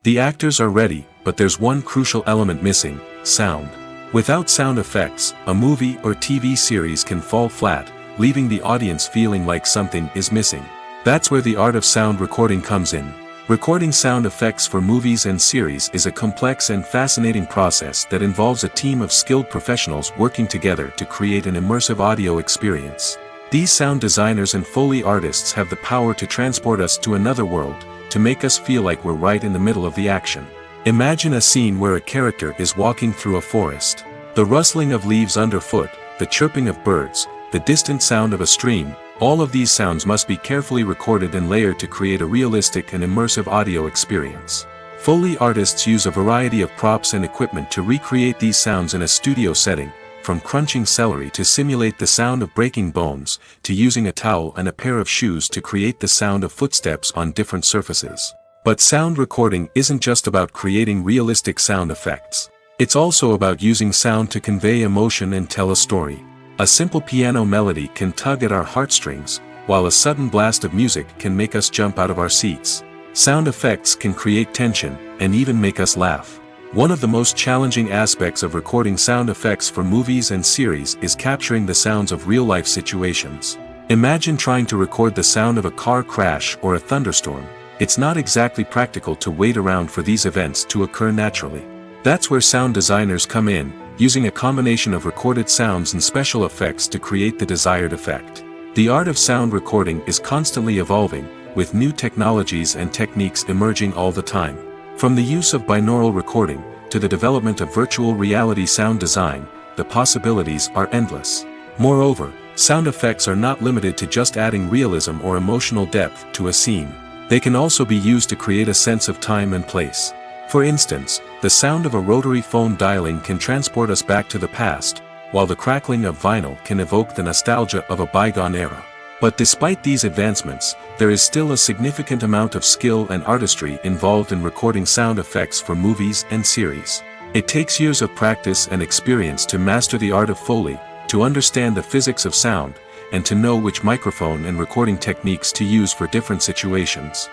The actors are ready, but there's one crucial element missing: sound. Without sound effects, a movie or TV series can fall flat, leaving the audience feeling like something is missing. That's where the art of sound recording comes in. Recording sound effects for movies and series is a complex and fascinating process that involves a team of skilled professionals working together to create an immersive audio experience. These sound designers and Foley artists have the power to transport us to another world, to make us feel like we're right in the middle of the action. Imagine a scene where a character is walking through a forest. The rustling of leaves underfoot, the chirping of birds, the distant sound of a stream, All of these sounds must be carefully recorded and layered to create a realistic and immersive audio experience. Foley artists use a variety of props and equipment to recreate these sounds in a studio setting, from crunching celery to simulate the sound of breaking bones, to using a towel and a pair of shoes to create the sound of footsteps on different surfaces. But sound recording isn't just about creating realistic sound effects. It's also about using sound to convey emotion and tell a story. A simple piano melody can tug at our heartstrings, while a sudden blast of music can make us jump out of our seats. Sound effects can create tension, and even make us laugh. One of the most challenging aspects of recording sound effects for movies and series is capturing the sounds of real-life situations. Imagine trying to record the sound of a car crash or a thunderstorm. It's not exactly practical to wait around for these events to occur naturally. That's where sound designers come in, using a combination of recorded sounds and special effects to create the desired effect. The art of sound recording is constantly evolving, with new technologies and techniques emerging all the time. From the use of binaural recording, to the development of virtual reality sound design, the possibilities are endless. Moreover, sound effects are not limited to just adding realism or emotional depth to a scene. They can also be used to create a sense of time and place. For instance, the sound of a rotary phone dialing can transport us back to the past, while the crackling of vinyl can evoke the nostalgia of a bygone era. But despite these advancements, there is still a significant amount of skill and artistry involved in recording sound effects for movies and series. It takes years of practice and experience to master the art of Foley, to understand the physics of sound, and to know which microphone and recording techniques to use for different situations.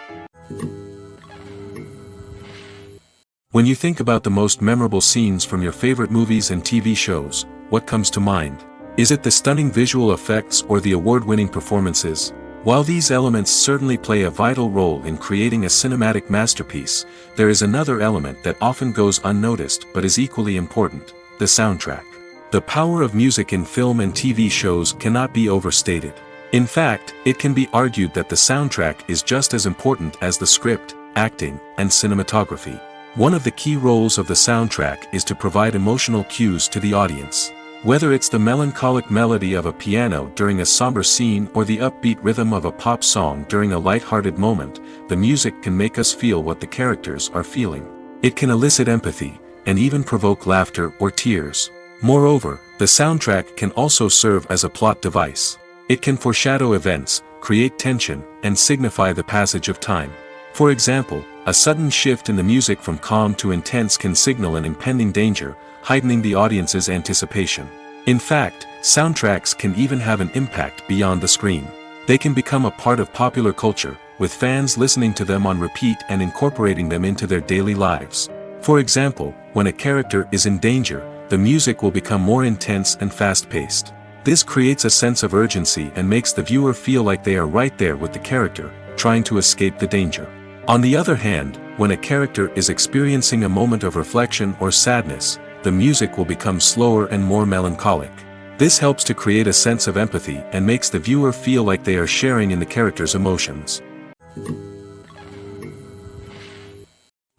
When you think about the most memorable scenes from your favorite movies and TV shows, what comes to mind? Is it the stunning visual effects or the award-winning performances? While these elements certainly play a vital role in creating a cinematic masterpiece, there is another element that often goes unnoticed but is equally important: the soundtrack. The power of music in film and TV shows cannot be overstated. In fact, it can be argued that the soundtrack is just as important as the script, acting, and cinematography. One of the key roles of the soundtrack is to provide emotional cues to the audience. Whether it's the melancholic melody of a piano during a somber scene or the upbeat rhythm of a pop song during a light-hearted moment, the music can make us feel what the characters are feeling. It can elicit empathy, and even provoke laughter or tears. Moreover, the soundtrack can also serve as a plot device. It can foreshadow events, create tension, and signify the passage of time. For example, a sudden shift in the music from calm to intense can signal an impending danger, heightening the audience's anticipation. In fact, soundtracks can even have an impact beyond the screen. They can become a part of popular culture, with fans listening to them on repeat and incorporating them into their daily lives. For example, when a character is in danger, the music will become more intense and fast-paced. This creates a sense of urgency and makes the viewer feel like they are right there with the character, trying to escape the danger. On the other hand, when a character is experiencing a moment of reflection or sadness, the music will become slower and more melancholic. This helps to create a sense of empathy and makes the viewer feel like they are sharing in the character's emotions.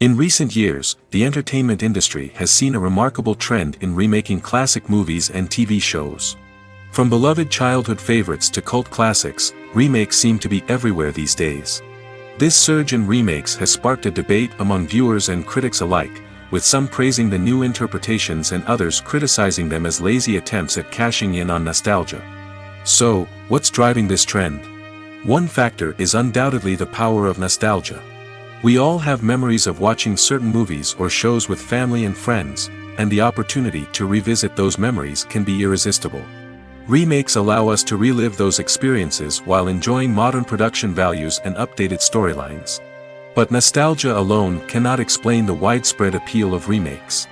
In recent years, the entertainment industry has seen a remarkable trend in remaking classic movies and TV shows. From beloved childhood favorites to cult classics, remakes seem to be everywhere these days. This surge in remakes has sparked a debate among viewers and critics alike, with some praising the new interpretations and others criticizing them as lazy attempts at cashing in on nostalgia. So, what's driving this trend? One factor is undoubtedly the power of nostalgia. We all have memories of watching certain movies or shows with family and friends, and the opportunity to revisit those memories can be irresistible. Remakes allow us to relive those experiences while enjoying modern production values and updated storylines. But nostalgia alone cannot explain the widespread appeal of remakes.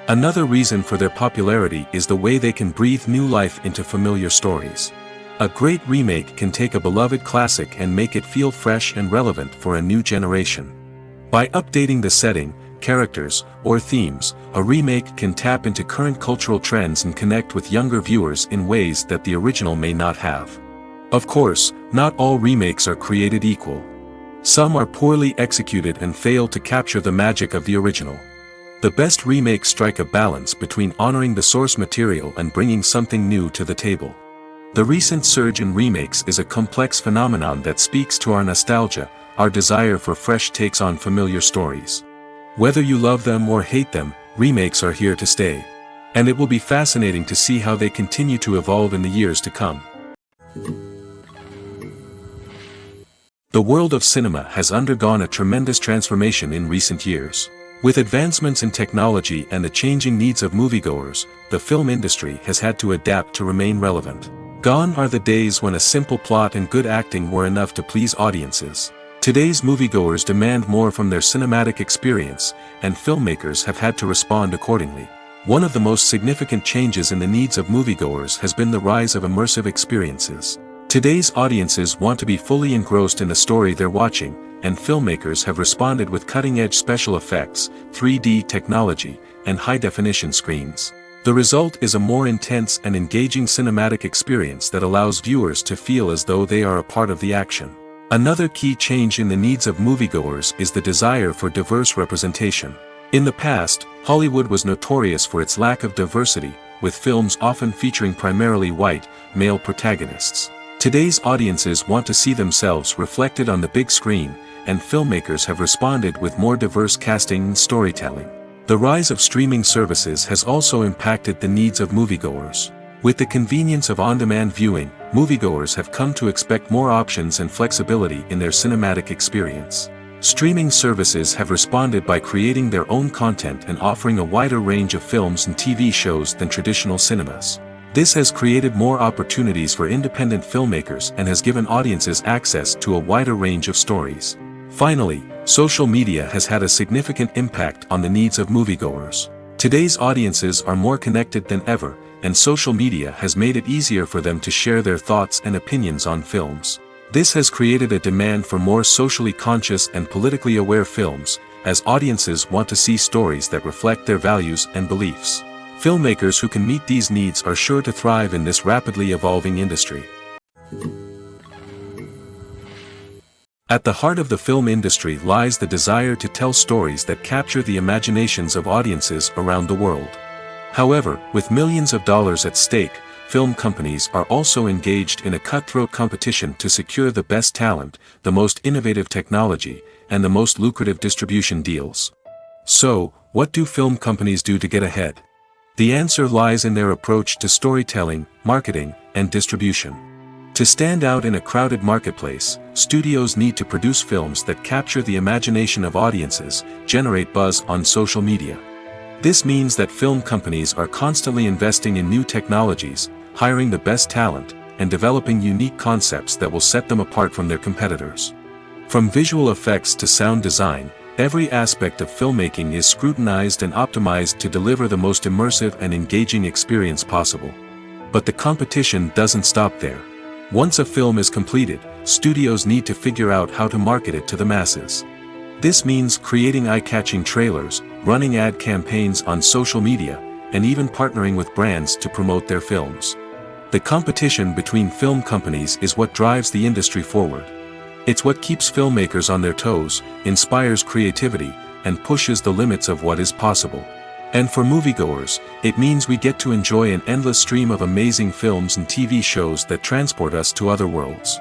Another reason for their popularity is the way they can breathe new life into familiar stories. A great remake can take a beloved classic and make it feel fresh and relevant for a new generation. By updating the setting, characters, or themes, a remake can tap into current cultural trends and connect with younger viewers in ways that the original may not have. Of course, not all remakes are created equal. Some are poorly executed and fail to capture the magic of the original. The best remakes strike a balance between honoring the source material and bringing something new to the table. The recent surge in remakes is a complex phenomenon that speaks to our nostalgia, our desire for fresh takes on familiar stories. Whether you love them or hate them, remakes are here to stay. And it will be fascinating to see how they continue to evolve in the years to come. The world of cinema has undergone a tremendous transformation in recent years. With advancements in technology and the changing needs of moviegoers, the film industry has had to adapt to remain relevant. Gone are the days when a simple plot and good acting were enough to please audiences. Today's moviegoers demand more from their cinematic experience, and filmmakers have had to respond accordingly. One of the most significant changes in the needs of moviegoers has been the rise of immersive experiences. Today's audiences want to be fully engrossed in the story they're watching, and filmmakers have responded with cutting-edge special effects, 3D technology, and high-definition screens. The result is a more intense and engaging cinematic experience that allows viewers to feel as though they are a part of the action. Another key change in the needs of moviegoers is the desire for diverse representation. In the past, Hollywood was notorious for its lack of diversity, with films often featuring primarily white, male protagonists. Today's audiences want to see themselves reflected on the big screen, and filmmakers have responded with more diverse casting and storytelling. The rise of streaming services has also impacted the needs of moviegoers. With the convenience of on-demand viewing, moviegoers have come to expect more options and flexibility in their cinematic experience. Streaming services have responded by creating their own content and offering a wider range of films and TV shows than traditional cinemas. This has created more opportunities for independent filmmakers and has given audiences access to a wider range of stories. Finally, social media has had a significant impact on the needs of moviegoers. Today's audiences are more connected than ever, and social media has made it easier for them to share their thoughts and opinions on films. This has created a demand for more socially conscious and politically aware films, as audiences want to see stories that reflect their values and beliefs. Filmmakers who can meet these needs are sure to thrive in this rapidly evolving industry. At the heart of the film industry lies the desire to tell stories that capture the imaginations of audiences around the world. However, with millions of dollars at stake, film companies are also engaged in a cutthroat competition to secure the best talent, the most innovative technology, and the most lucrative distribution deals. So, what do film companies do to get ahead? The answer lies in their approach to storytelling, marketing, and distribution. To stand out in a crowded marketplace, studios need to produce films that capture the imagination of audiences, generate buzz on social media. This means that film companies are constantly investing in new technologies, hiring the best talent, and developing unique concepts that will set them apart from their competitors. From visual effects to sound design, every aspect of filmmaking is scrutinized and optimized to deliver the most immersive and engaging experience possible. But the competition doesn't stop there. Once a film is completed, studios need to figure out how to market it to the masses. This means creating eye-catching trailers, running ad campaigns on social media, and even partnering with brands to promote their films. The competition between film companies is what drives the industry forward. It's what keeps filmmakers on their toes, inspires creativity, and pushes the limits of what is possible. And for moviegoers, it means we get to enjoy an endless stream of amazing films and TV shows that transport us to other worlds.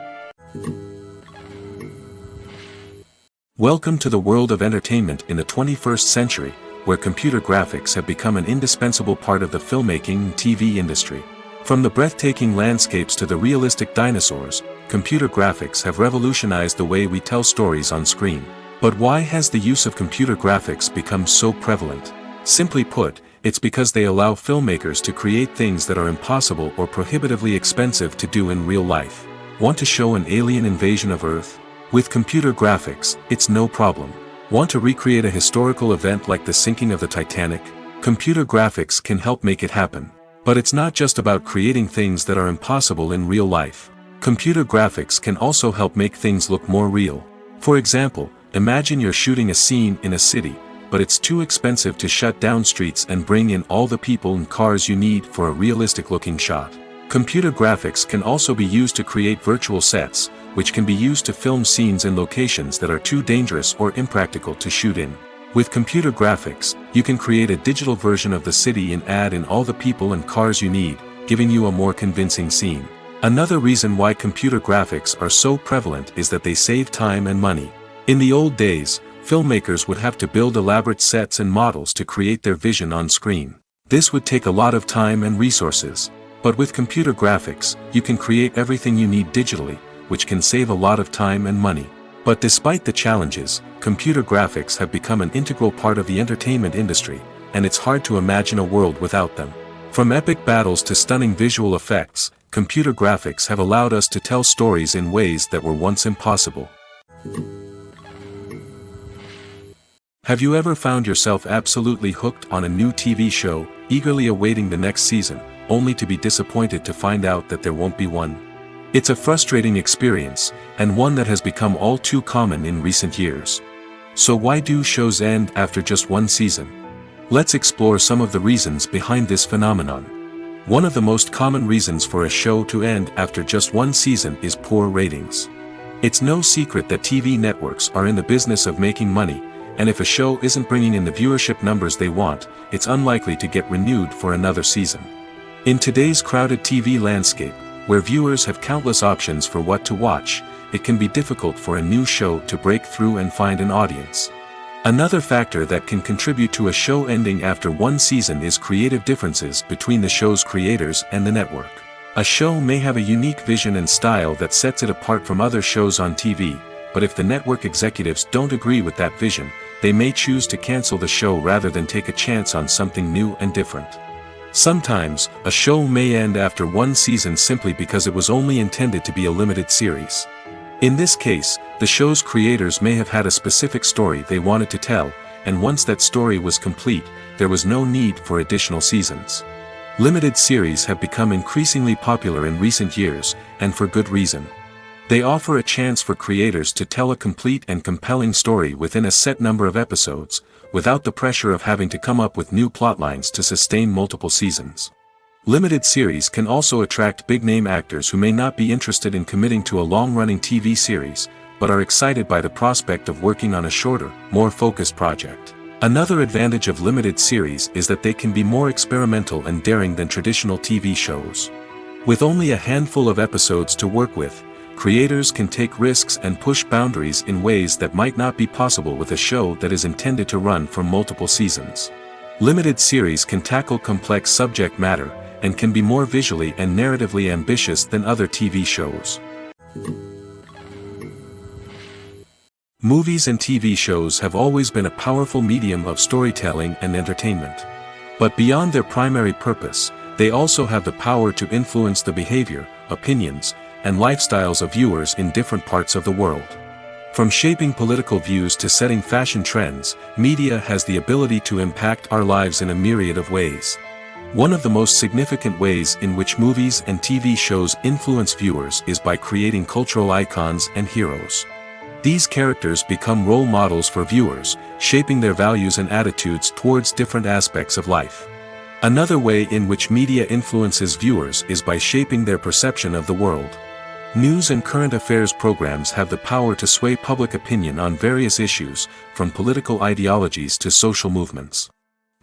Welcome to the world of entertainment in the 21st century, where computer graphics have become an indispensable part of the filmmaking and TV industry. From the breathtaking landscapes to the realistic dinosaurs, computer graphics have revolutionized the way we tell stories on screen. But why has the use of computer graphics become so prevalent? Simply put, it's because they allow filmmakers to create things that are impossible or prohibitively expensive to do in real life. Want to show an alien invasion of Earth? With computer graphics, it's no problem. Want to recreate a historical event like the sinking of the Titanic? Computer graphics can help make it happen. But it's not just about creating things that are impossible in real life. Computer graphics can also help make things look more real. For example, imagine you're shooting a scene in a city, but it's too expensive to shut down streets and bring in all the people and cars you need for a realistic-looking shot. Computer graphics can also be used to create virtual sets, which can be used to film scenes in locations that are too dangerous or impractical to shoot in. With computer graphics, you can create a digital version of the city and add in all the people and cars you need, giving you a more convincing scene. Another reason why computer graphics are so prevalent is that they save time and money. In the old days, filmmakers would have to build elaborate sets and models to create their vision on screen. This would take a lot of time and resources. But with computer graphics, you can create everything you need digitally, which can save a lot of time and money. But despite the challenges, computer graphics have become an integral part of the entertainment industry, and it's hard to imagine a world without them. From epic battles to stunning visual effects, computer graphics have allowed us to tell stories in ways that were once impossible. Have you ever found yourself absolutely hooked on a new TV show, eagerly awaiting the next season, only to be disappointed to find out that there won't be one? It's a frustrating experience, and one that has become all too common in recent years. So why do shows end after just one season? Let's explore some of the reasons behind this phenomenon. One of the most common reasons for a show to end after just one season is poor ratings. It's no secret that TV networks are in the business of making money, and if a show isn't bringing in the viewership numbers they want, it's unlikely to get renewed for another season. In today's crowded TV landscape, where viewers have countless options for what to watch, it can be difficult for a new show to break through and find an audience. Another factor that can contribute to a show ending after one season is creative differences between the show's creators and the network. A show may have a unique vision and style that sets it apart from other shows on TV, but if the network executives don't agree with that vision, they may choose to cancel the show rather than take a chance on something new and different. Sometimes, a show may end after one season simply because it was only intended to be a limited series. In this case, the show's creators may have had a specific story they wanted to tell, and once that story was complete, there was no need for additional seasons. Limited series have become increasingly popular in recent years, and for good reason. They offer a chance for creators to tell a complete and compelling story within a set number of episodes, without the pressure of having to come up with new plotlines to sustain multiple seasons. Limited series can also attract big-name actors who may not be interested in committing to a long-running TV series, but are excited by the prospect of working on a shorter, more focused project. Another advantage of limited series is that they can be more experimental and daring than traditional TV shows. With only a handful of episodes to work with, creators can take risks and push boundaries in ways that might not be possible with a show that is intended to run for multiple seasons. Limited series can tackle complex subject matter, and can be more visually and narratively ambitious than other TV shows. Movies and TV shows have always been a powerful medium of storytelling and entertainment. But beyond their primary purpose, they also have the power to influence the behavior, opinions, and lifestyles of viewers in different parts of the world. From shaping political views to setting fashion trends, media has the ability to impact our lives in a myriad of ways. One of the most significant ways in which movies and TV shows influence viewers is by creating cultural icons and heroes. These characters become role models for viewers, shaping their values and attitudes towards different aspects of life. Another way in which media influences viewers is by shaping their perception of the world. News and current affairs programs have the power to sway public opinion on various issues, from political ideologies to social movements.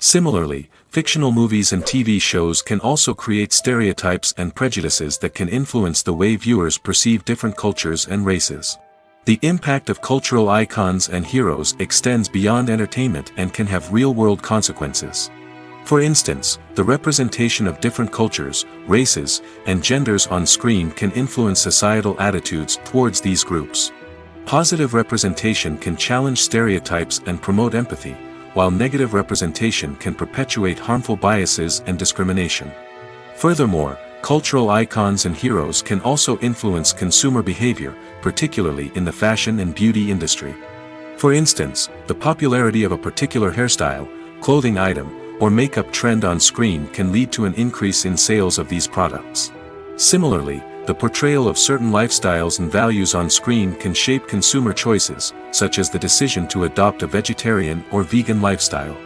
Similarly, fictional movies and TV shows can also create stereotypes and prejudices that can influence the way viewers perceive different cultures and races. The impact of cultural icons and heroes extends beyond entertainment and can have real-world consequences. For instance, the representation of different cultures, races, and genders on screen can influence societal attitudes towards these groups. Positive representation can challenge stereotypes and promote empathy, while negative representation can perpetuate harmful biases and discrimination. Furthermore, cultural icons and heroes can also influence consumer behavior, particularly in the fashion and beauty industry. For instance, the popularity of a particular hairstyle, clothing item, or makeup trend on screen can lead to an increase in sales of these products. Similarly, the portrayal of certain lifestyles and values on screen can shape consumer choices, such as the decision to adopt a vegetarian or vegan lifestyle.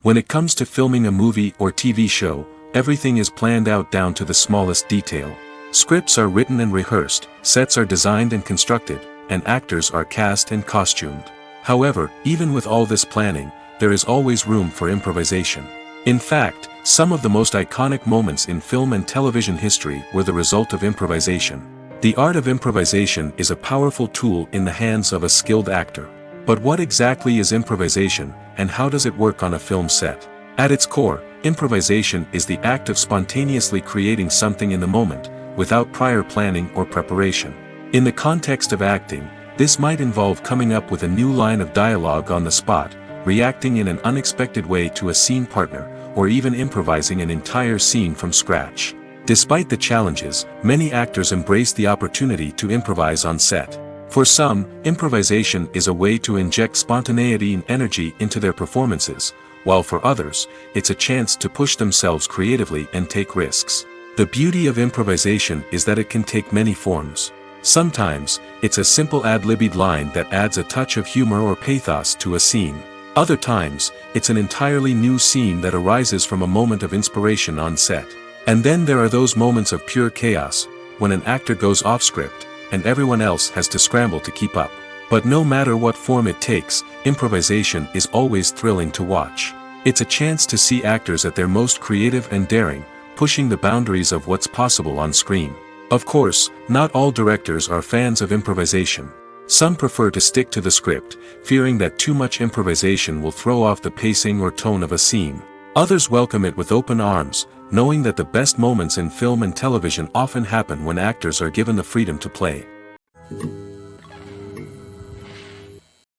When it comes to filming a movie or TV show, everything is planned out down to the smallest detail. Scripts are written and rehearsed, sets are designed and constructed, and actors are cast and costumed. However, even with all this planning, there is always room for improvisation. In fact, Some of the most iconic moments in film and television history were the result of improvisation. The art of improvisation is a powerful tool in the hands of a skilled actor. But what exactly is improvisation, and how does it work on a film set? At its core, improvisation is the act of spontaneously creating something in the moment, without prior planning or preparation. In the context of acting, this might involve coming up with a new line of dialogue on the spot, reacting in an unexpected way to a scene partner, or even improvising an entire scene from scratch. Despite the challenges, many actors embrace the opportunity to improvise on set. For some, improvisation is a way to inject spontaneity and energy into their performances, while for others, it's a chance to push themselves creatively and take risks. The beauty of improvisation is that it can take many forms. Sometimes, it's a simple ad-libbed line that adds a touch of humor or pathos to a scene. Other times, it's an entirely new scene that arises from a moment of inspiration on set. And then there are those moments of pure chaos, when an actor goes off script, and everyone else has to scramble to keep up. But no matter what form it takes, improvisation is always thrilling to watch. It's a chance to see actors at their most creative and daring, pushing the boundaries of what's possible on screen. Of course, not all directors are fans of improvisation. Some prefer to stick to the script, fearing that too much improvisation will throw off the pacing or tone of a scene. Others welcome it with open arms, knowing that the best moments in film and television often happen when actors are given the freedom to play.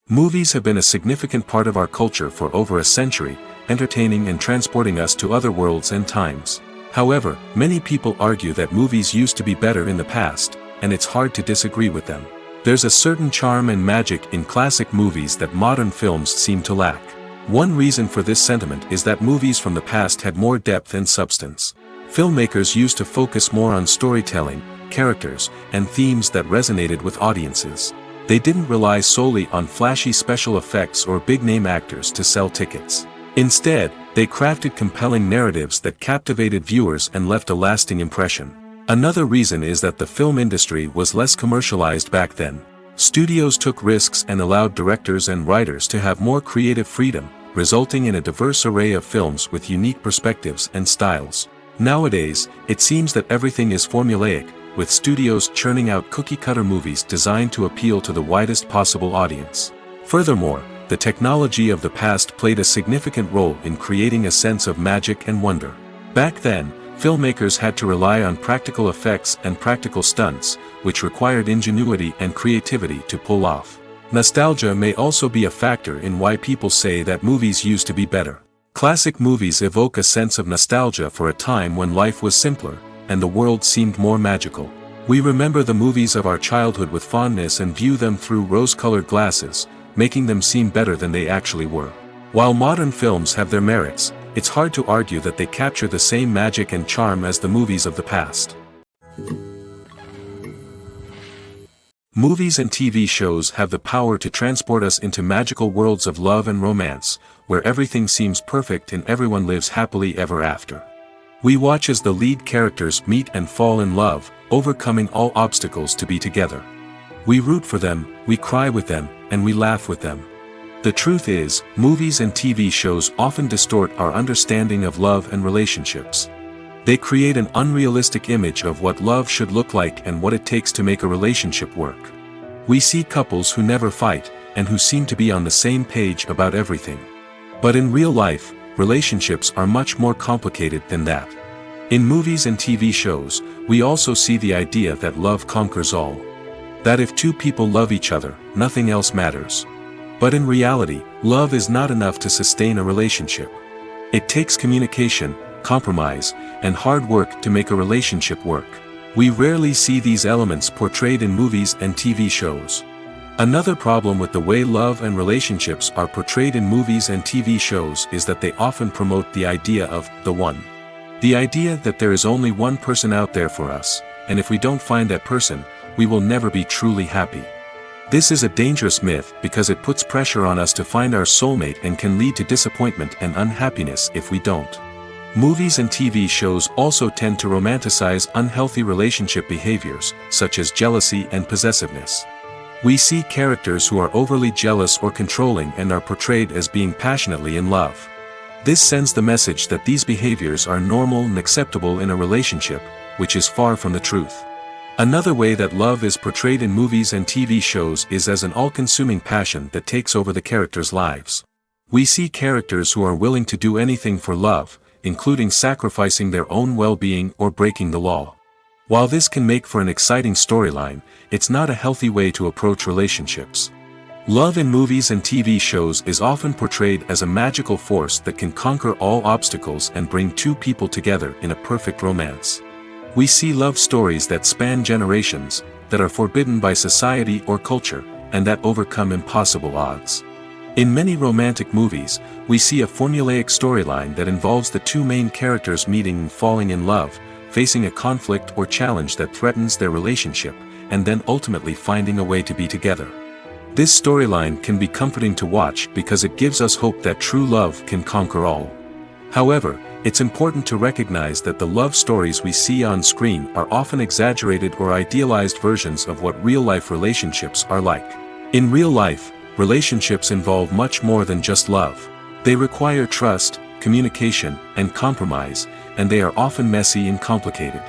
Movies have been a significant part of our culture for over a century, entertaining and transporting us to other worlds and times. However, many people argue that movies used to be better in the past, and it's hard to disagree with them. There's a certain charm and magic in classic movies that modern films seem to lack. One reason for this sentiment is that movies from the past had more depth and substance. Filmmakers used to focus more on storytelling, characters, and themes that resonated with audiences. They didn't rely solely on flashy special effects or big-name actors to sell tickets. Instead, they crafted compelling narratives that captivated viewers and left a lasting impression. Another reason is that the film industry was less commercialized back then. Studios took risks and allowed directors and writers to have more creative freedom, resulting in a diverse array of films with unique perspectives and styles. Nowadays, it seems that everything is formulaic, with studios churning out cookie-cutter movies designed to appeal to the widest possible audience. Furthermore, the technology of the past played a significant role in creating a sense of magic and wonder. Back then, filmmakers had to rely on practical effects and practical stunts, which required ingenuity and creativity to pull off. Nostalgia may also be a factor in why people say that movies used to be better. Classic movies evoke a sense of nostalgia for a time when life was simpler, and the world seemed more magical. We remember the movies of our childhood with fondness and view them through rose-colored glasses, making them seem better than they actually were. While modern films have their merits, it's hard to argue that they capture the same magic and charm as the movies of the past. Movies and TV shows have the power to transport us into magical worlds of love and romance, where everything seems perfect and everyone lives happily ever after. We watch as the lead characters meet and fall in love, overcoming all obstacles to be together. We root for them, we cry with them, and we laugh with them. The truth is, movies and TV shows often distort our understanding of love and relationships. They create an unrealistic image of what love should look like and what it takes to make a relationship work. We see couples who never fight, and who seem to be on the same page about everything. But in real life, relationships are much more complicated than that. In movies and TV shows, we also see the idea that love conquers all. That if two people love each other, nothing else matters. But in reality, love is not enough to sustain a relationship. It takes communication, compromise, and hard work to make a relationship work. We rarely see these elements portrayed in movies and TV shows. Another problem with the way love and relationships are portrayed in movies and TV shows is that they often promote the idea of the one. The idea that there is only one person out there for us, and if we don't find that person, we will never be truly happy. This is a dangerous myth because it puts pressure on us to find our soulmate and can lead to disappointment and unhappiness if we don't. Movies and TV shows also tend to romanticize unhealthy relationship behaviors, such as jealousy and possessiveness. We see characters who are overly jealous or controlling and are portrayed as being passionately in love. This sends the message that these behaviors are normal and acceptable in a relationship, which is far from the truth. Another way that love is portrayed in movies and TV shows is as an all-consuming passion that takes over the characters' lives. We see characters who are willing to do anything for love, including sacrificing their own well-being or breaking the law. While this can make for an exciting storyline, it's not a healthy way to approach relationships. Love in movies and TV shows is often portrayed as a magical force that can conquer all obstacles and bring two people together in a perfect romance. We see love stories that span generations, that are forbidden by society or culture, and that overcome impossible odds. In many romantic movies, we see a formulaic storyline that involves the two main characters meeting and falling in love, facing a conflict or challenge that threatens their relationship, and then ultimately finding a way to be together. This storyline can be comforting to watch because it gives us hope that true love can conquer all. However, it's important to recognize that the love stories we see on screen are often exaggerated or idealized versions of what real-life relationships are like. In real life, relationships involve much more than just love. They require trust, communication, and compromise, and they are often messy and complicated.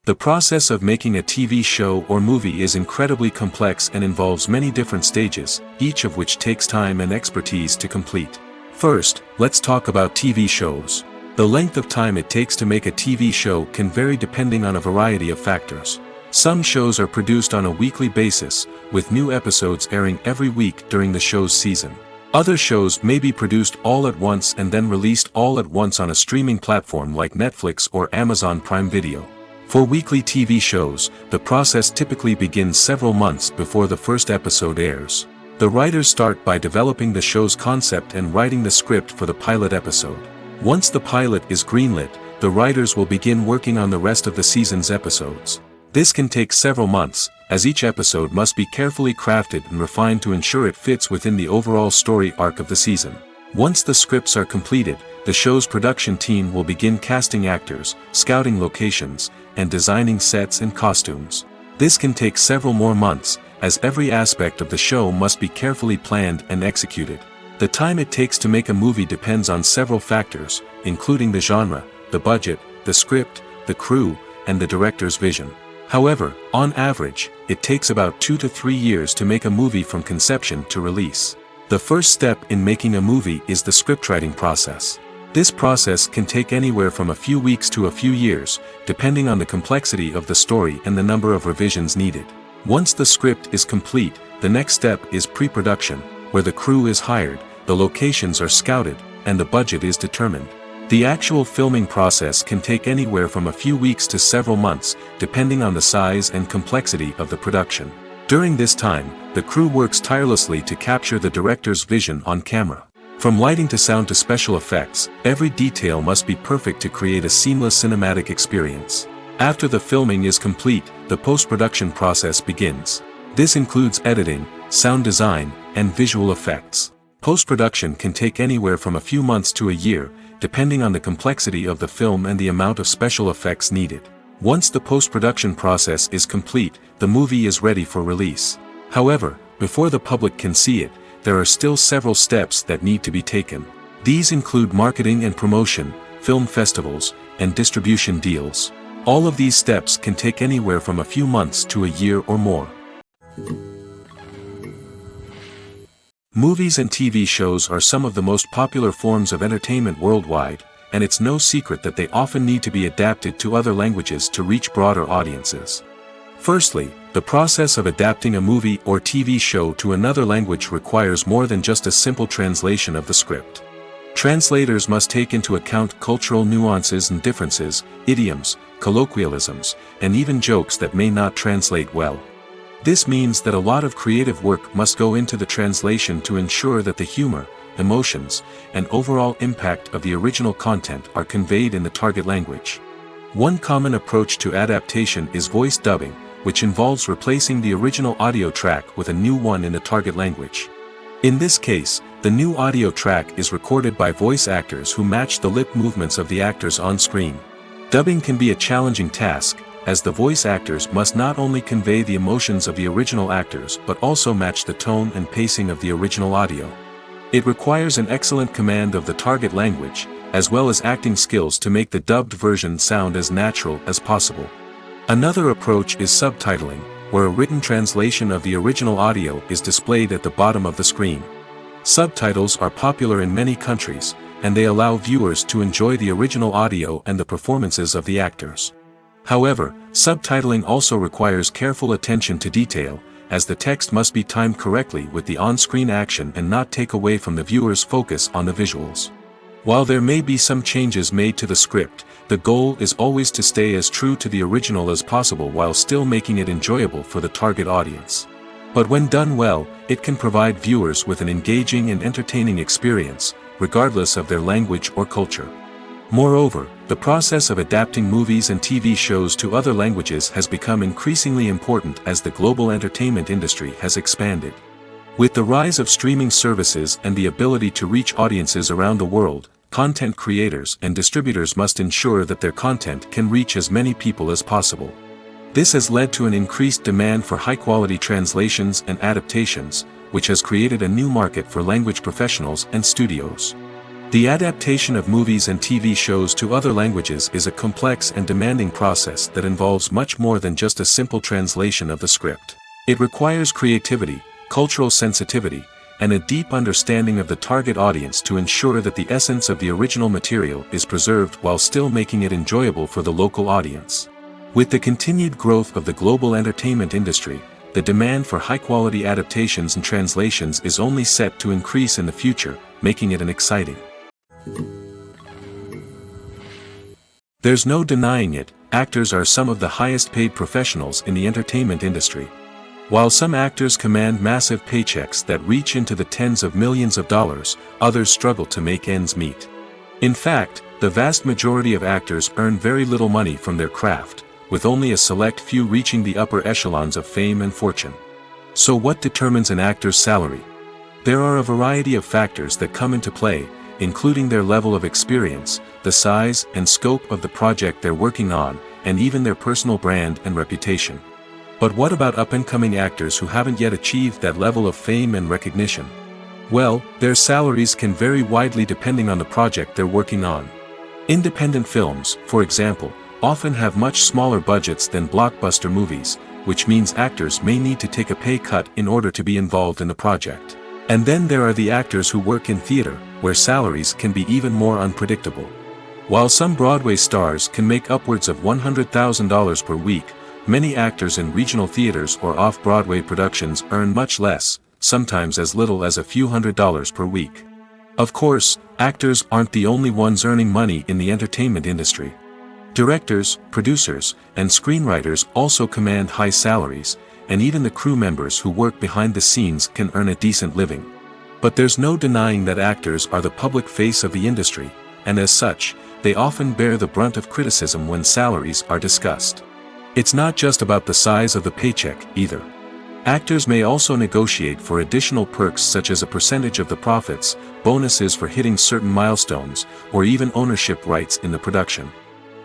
The process of making a TV show or movie is incredibly complex and involves many different stages, each of which takes time and expertise to complete. First, let's talk about TV shows. The length of time it takes to make a TV show can vary depending on a variety of factors. Some shows are produced on a weekly basis, with new episodes airing every week during the show's season. Other shows may be produced all at once and then released all at once on a streaming platform like Netflix or Amazon Prime Video. For weekly TV shows, the process typically begins several months before the first episode airs. The writers start by developing the show's concept and writing the script for the pilot episode. Once the pilot is greenlit, the writers will begin working on the rest of the season's episodes. This can take several months, as each episode must be carefully crafted and refined to ensure it fits within the overall story arc of the season. Once the scripts are completed, the show's production team will begin casting actors, scouting locations, and designing sets and costumes. This can take several more months, as every aspect of the show must be carefully planned and executed. The time it takes to make a movie depends on several factors, including the genre, the budget, the script, the crew, and the director's vision. However, on average, it takes about 2 to 3 years to make a movie from conception to release. The first step in making a movie is the scriptwriting process. This process can take anywhere from a few weeks to a few years, depending on the complexity of the story and the number of revisions needed. Once the script is complete, the next step is pre-production, where the crew is hired, the locations are scouted, and the budget is determined. The actual filming process can take anywhere from a few weeks to several months, depending on the size and complexity of the production. During this time, the crew works tirelessly to capture the director's vision on camera. From lighting to sound to special effects, every detail must be perfect to create a seamless cinematic experience. After the filming is complete, the post-production process begins. This includes editing, sound design, and visual effects. Post-production can take anywhere from a few months to a year, depending on the complexity of the film and the amount of special effects needed. Once the post-production process is complete, the movie is ready for release. However, before the public can see it, there are still several steps that need to be taken. These include marketing and promotion, film festivals, and distribution deals. All of these steps can take anywhere from a few months to a year or more. Movies and TV shows are some of the most popular forms of entertainment worldwide, and it's no secret that they often need to be adapted to other languages to reach broader audiences. Firstly, the process of adapting a movie or TV show to another language requires more than just a simple translation of the script. Translators must take into account cultural nuances and differences, idioms, colloquialisms, and even jokes that may not translate well. This means that a lot of creative work must go into the translation to ensure that the humor, emotions, and overall impact of the original content are conveyed in the target language. One common approach to adaptation is voice dubbing, which involves replacing the original audio track with a new one in the target language. In this case, the new audio track is recorded by voice actors who match the lip movements of the actors on screen. Dubbing can be a challenging task, as the voice actors must not only convey the emotions of the original actors but also match the tone and pacing of the original audio. It requires an excellent command of the target language, as well as acting skills to make the dubbed version sound as natural as possible. Another approach is subtitling, where a written translation of the original audio is displayed at the bottom of the screen. Subtitles are popular in many countries, and they allow viewers to enjoy the original audio and the performances of the actors. However, subtitling also requires careful attention to detail, as the text must be timed correctly with the on-screen action and not take away from the viewer's focus on the visuals. While there may be some changes made to the script, the goal is always to stay as true to the original as possible while still making it enjoyable for the target audience. But when done well, it can provide viewers with an engaging and entertaining experience, regardless of their language or culture. Moreover, the process of adapting movies and TV shows to other languages has become increasingly important as the global entertainment industry has expanded. With the rise of streaming services and the ability to reach audiences around the world, content creators and distributors must ensure that their content can reach as many people as possible. This has led to an increased demand for high-quality translations and adaptations, which has created a new market for language professionals and studios. The adaptation of movies and TV shows to other languages is a complex and demanding process that involves much more than just a simple translation of the script. It requires creativity, cultural sensitivity, and a deep understanding of the target audience to ensure that the essence of the original material is preserved while still making it enjoyable for the local audience. With the continued growth of the global entertainment industry, the demand for high-quality adaptations and translations is only set to increase in the future, making it an exciting. There's no denying it, actors are some of the highest-paid professionals in the entertainment industry. While some actors command massive paychecks that reach into the tens of millions of dollars, others struggle to make ends meet. In fact, the vast majority of actors earn very little money from their craft, with only a select few reaching the upper echelons of fame and fortune. So what determines an actor's salary? There are a variety of factors that come into play, including their level of experience, the size and scope of the project they're working on, and even their personal brand and reputation. But what about up-and-coming actors who haven't yet achieved that level of fame and recognition? Well, their salaries can vary widely depending on the project they're working on. Independent films, for example, often have much smaller budgets than blockbuster movies, which means actors may need to take a pay cut in order to be involved in the project. And then there are the actors who work in theater, where salaries can be even more unpredictable. While some Broadway stars can make upwards of $100,000 per week, many actors in regional theaters or off-Broadway productions earn much less, sometimes as little as a few $100s per week. Of course, actors aren't the only ones earning money in the entertainment industry. Directors, producers, and screenwriters also command high salaries, and even the crew members who work behind the scenes can earn a decent living. But there's no denying that actors are the public face of the industry, and as such, they often bear the brunt of criticism when salaries are discussed. It's not just about the size of the paycheck, either. Actors may also negotiate for additional perks such as a percentage of the profits, bonuses for hitting certain milestones, or even ownership rights in the production.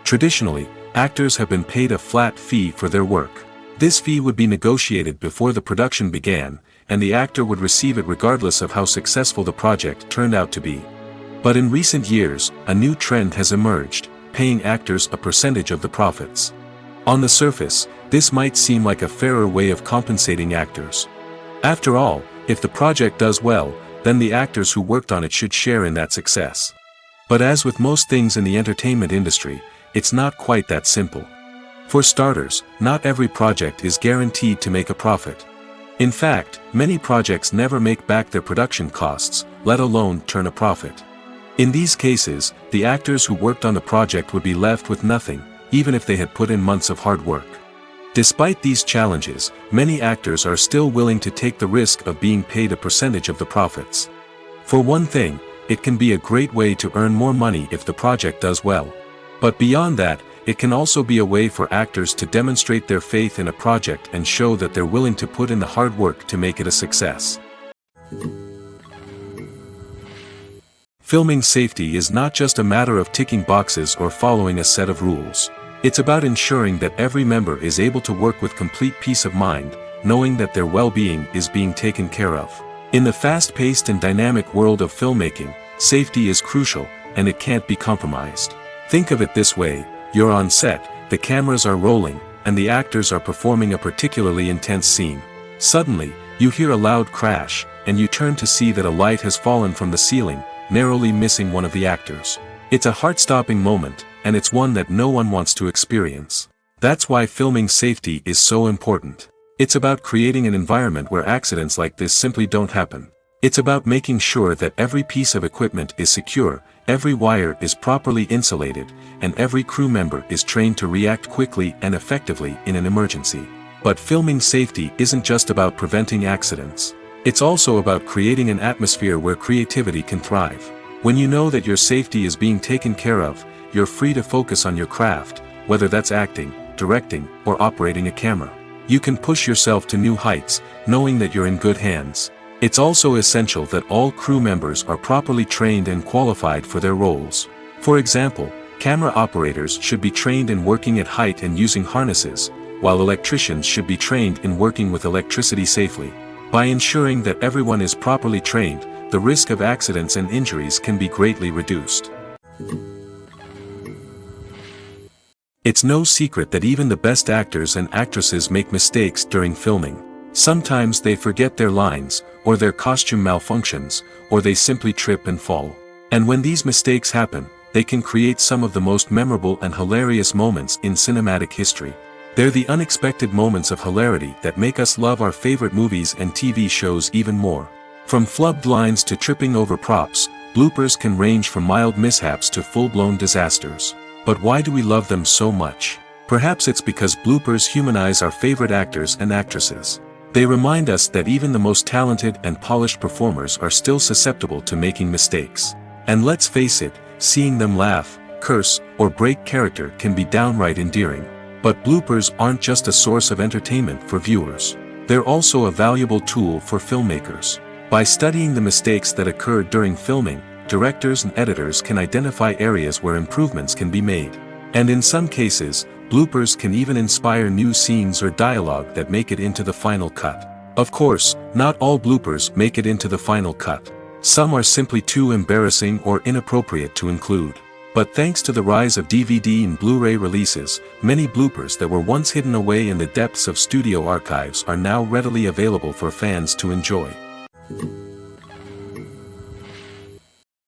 Traditionally, actors have been paid a flat fee for their work. This fee would be negotiated before the production began, and the actor would receive it regardless of how successful the project turned out to be. But in recent years, a new trend has emerged, paying actors a percentage of the profits. On the surface, this might seem like a fairer way of compensating actors. After all, if the project does well, then the actors who worked on it should share in that success. But as with most things in the entertainment industry, it's not quite that simple. For starters, not every project is guaranteed to make a profit. In fact, many projects never make back their production costs, let alone turn a profit. In these cases, the actors who worked on the project would be left with nothing, even if they had put in months of hard work. Despite these challenges, many actors are still willing to take the risk of being paid a percentage of the profits. For one thing, it can be a great way to earn more money if the project does well. But beyond that, it can also be a way for actors to demonstrate their faith in a project and show that they're willing to put in the hard work to make it a success. Filming safety is not just a matter of ticking boxes or following a set of rules. It's about ensuring that every member is able to work with complete peace of mind, knowing that their well-being is being taken care of. In the fast-paced and dynamic world of filmmaking, safety is crucial, and it can't be compromised. Think of it this way: you're on set, the cameras are rolling, and the actors are performing a particularly intense scene. Suddenly, you hear a loud crash, and you turn to see that a light has fallen from the ceiling, narrowly missing one of the actors. It's a heart-stopping moment, and it's one that no one wants to experience. That's why filming safety is so important. It's about creating an environment where accidents like this simply don't happen. It's about making sure that every piece of equipment is secure, every wire is properly insulated, and every crew member is trained to react quickly and effectively in an emergency. But filming safety isn't just about preventing accidents. It's also about creating an atmosphere where creativity can thrive. When you know that your safety is being taken care of, you're free to focus on your craft, whether that's acting, directing, or operating a camera. You can push yourself to new heights, knowing that you're in good hands. It's also essential that all crew members are properly trained and qualified for their roles. For example, camera operators should be trained in working at height and using harnesses, while electricians should be trained in working with electricity safely. By ensuring that everyone is properly trained, the risk of accidents and injuries can be greatly reduced. It's no secret that even the best actors and actresses make mistakes during filming. Sometimes they forget their lines, or their costume malfunctions, or they simply trip and fall. And when these mistakes happen, they can create some of the most memorable and hilarious moments in cinematic history. They're the unexpected moments of hilarity that make us love our favorite movies and TV shows even more. From flubbed lines to tripping over props, bloopers can range from mild mishaps to full-blown disasters. But why do we love them so much? Perhaps it's because bloopers humanize our favorite actors and actresses. They remind us that even the most talented and polished performers are still susceptible to making mistakes. And let's face it, seeing them laugh, curse, or break character can be downright endearing. But bloopers aren't just a source of entertainment for viewers. They're also a valuable tool for filmmakers. By studying the mistakes that occurred during filming, directors and editors can identify areas where improvements can be made. And in some cases, bloopers can even inspire new scenes or dialogue that make it into the final cut. Of course, not all bloopers make it into the final cut. Some are simply too embarrassing or inappropriate to include. But thanks to the rise of DVD and Blu-ray releases, many bloopers that were once hidden away in the depths of studio archives are now readily available for fans to enjoy.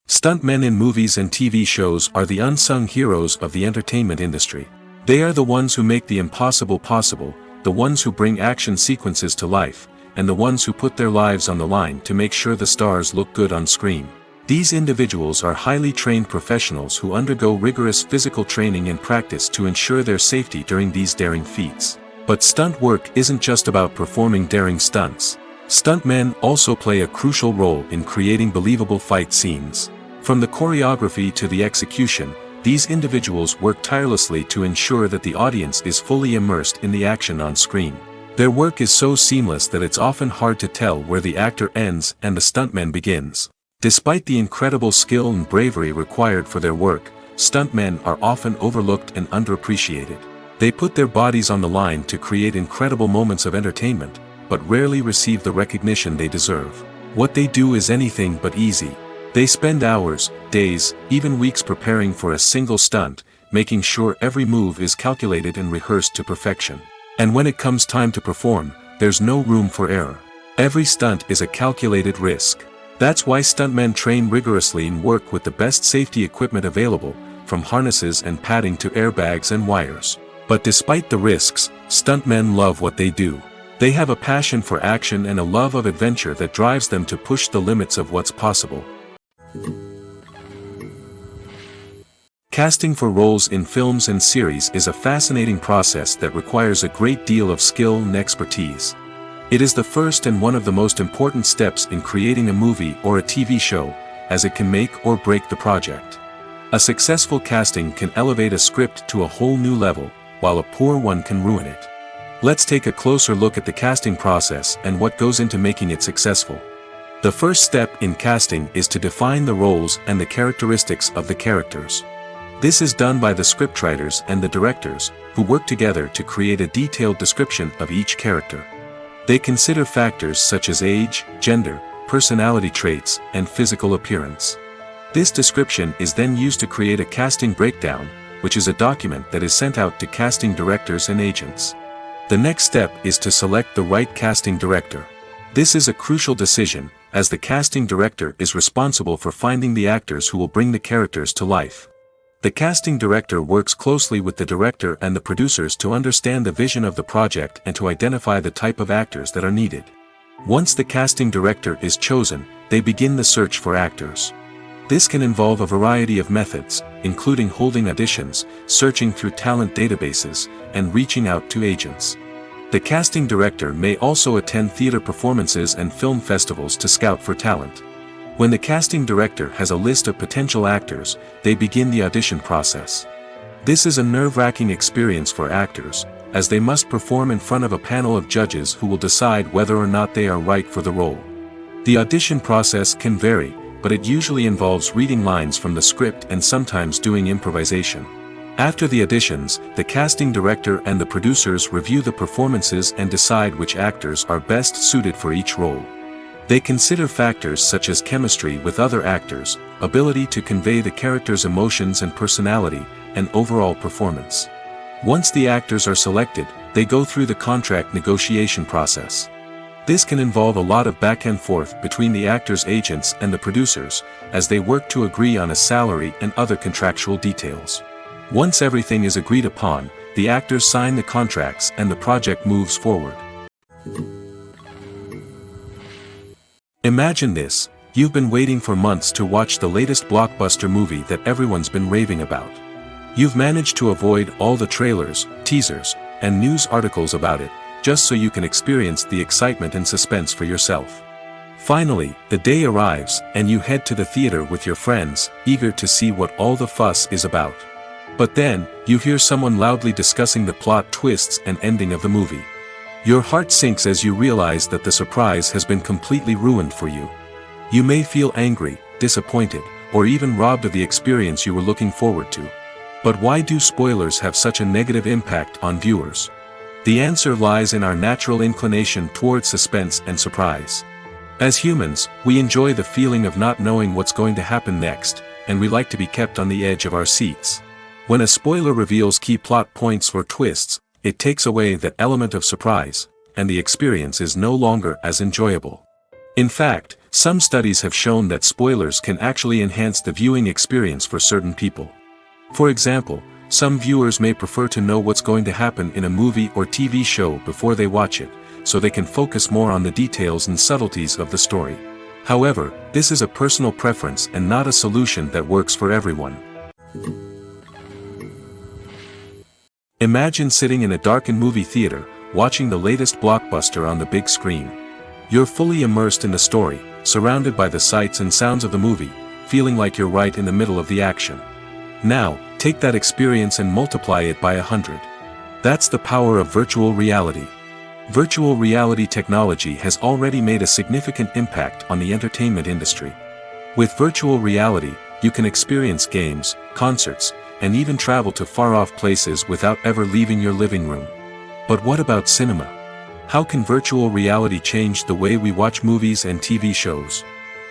Stuntmen in movies and TV shows are the unsung heroes of the entertainment industry. They are the ones who make the impossible possible, the ones who bring action sequences to life, and the ones who put their lives on the line to make sure the stars look good on screen. These individuals are highly trained professionals who undergo rigorous physical training and practice to ensure their safety during these daring feats. But stunt work isn't just about performing daring stunts. Stuntmen also play a crucial role in creating believable fight scenes. From the choreography to the execution, these individuals work tirelessly to ensure that the audience is fully immersed in the action on screen. Their work is so seamless that it's often hard to tell where the actor ends and the stuntman begins. Despite the incredible skill and bravery required for their work, stuntmen are often overlooked and underappreciated. They put their bodies on the line to create incredible moments of entertainment, but rarely receive the recognition they deserve. What they do is anything but easy. They spend hours, days, even weeks preparing for a single stunt, making sure every move is calculated and rehearsed to perfection. And when it comes time to perform, there's no room for error. Every stunt is a calculated risk. That's why stuntmen train rigorously and work with the best safety equipment available, from harnesses and padding to airbags and wires. But despite the risks, stuntmen love what they do. They have a passion for action and a love of adventure that drives them to push the limits of what's possible. Casting for roles in films and series is a fascinating process that requires a great deal of skill and expertise. It is the first and one of the most important steps in creating a movie or a TV show, as it can make or break the project. A successful casting can elevate a script to a whole new level, while a poor one can ruin it. Let's take a closer look at the casting process and what goes into making it successful. The first step in casting is to define the roles and the characteristics of the characters. This is done by the scriptwriters and the directors, who work together to create a detailed description of each character. They consider factors such as age, gender, personality traits, and physical appearance. This description is then used to create a casting breakdown, which is a document that is sent out to casting directors and agents. The next step is to select the right casting director. This is a crucial decision, as the casting director is responsible for finding the actors who will bring the characters to life. The casting director works closely with the director and the producers to understand the vision of the project and to identify the type of actors that are needed. Once the casting director is chosen, they begin the search for actors. This can involve a variety of methods, including holding auditions, searching through talent databases, and reaching out to agents. The casting director may also attend theater performances and film festivals to scout for talent. When the casting director has a list of potential actors, they begin the audition process. This is a nerve-wracking experience for actors, as they must perform in front of a panel of judges who will decide whether or not they are right for the role. The audition process can vary, but it usually involves reading lines from the script and sometimes doing improvisation. After the auditions, the casting director and the producers review the performances and decide which actors are best suited for each role. They consider factors such as chemistry with other actors, ability to convey the character's emotions and personality, and overall performance. Once the actors are selected, they go through the contract negotiation process. This can involve a lot of back and forth between the actors' agents and the producers, as they work to agree on a salary and other contractual details. Once everything is agreed upon, the actors sign the contracts and the project moves forward. Imagine this: you've been waiting for months to watch the latest blockbuster movie that everyone's been raving about. You've managed to avoid all the trailers, teasers, and news articles about it, just so you can experience the excitement and suspense for yourself. Finally, the day arrives, and you head to the theater with your friends, eager to see what all the fuss is about. But then, you hear someone loudly discussing the plot twists and ending of the movie. Your heart sinks as you realize that the surprise has been completely ruined for you. You may feel angry, disappointed, or even robbed of the experience you were looking forward to. But why do spoilers have such a negative impact on viewers? The answer lies in our natural inclination toward suspense and surprise. As humans, we enjoy the feeling of not knowing what's going to happen next, and we like to be kept on the edge of our seats. When a spoiler reveals key plot points or twists, it takes away that element of surprise, and the experience is no longer as enjoyable. In fact, some studies have shown that spoilers can actually enhance the viewing experience for certain people. For example, some viewers may prefer to know what's going to happen in a movie or TV show before they watch it, so they can focus more on the details and subtleties of the story. However, this is a personal preference and not a solution that works for everyone. Imagine sitting in a darkened movie theater, watching the latest blockbuster on the big screen. You're fully immersed in the story, surrounded by the sights and sounds of the movie, feeling like you're right in the middle of the action. Now, take that experience and multiply it by 100. That's the power of virtual reality. Virtual reality technology has already made a significant impact on the entertainment industry. With virtual reality, you can experience games, concerts, and even travel to far-off places without ever leaving your living room. But what about cinema? How can virtual reality change the way we watch movies and TV shows?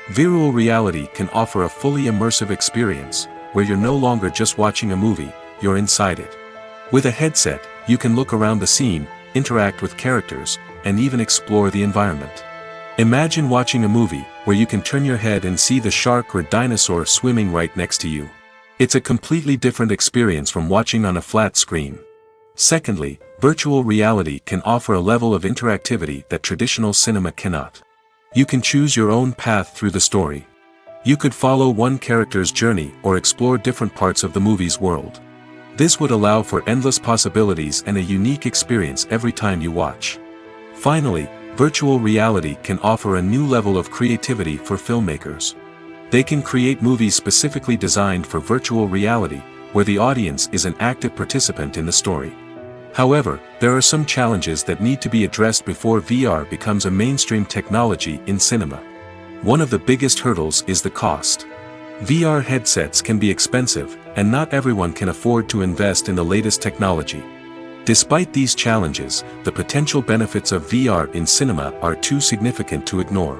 Virtual reality can offer a fully immersive experience, where you're no longer just watching a movie, you're inside it. With a headset, you can look around the scene, interact with characters, and even explore the environment. Imagine watching a movie where you can turn your head and see the shark or dinosaur swimming right next to you. It's a completely different experience from watching on a flat screen. Secondly, virtual reality can offer a level of interactivity that traditional cinema cannot. You can choose your own path through the story. You could follow one character's journey or explore different parts of the movie's world. This would allow for endless possibilities and a unique experience every time you watch. Finally, virtual reality can offer a new level of creativity for filmmakers. They can create movies specifically designed for virtual reality, where the audience is an active participant in the story. However, there are some challenges that need to be addressed before VR becomes a mainstream technology in cinema. One of the biggest hurdles is the cost. VR headsets can be expensive, and not everyone can afford to invest in the latest technology. Despite these challenges, the potential benefits of VR in cinema are too significant to ignore.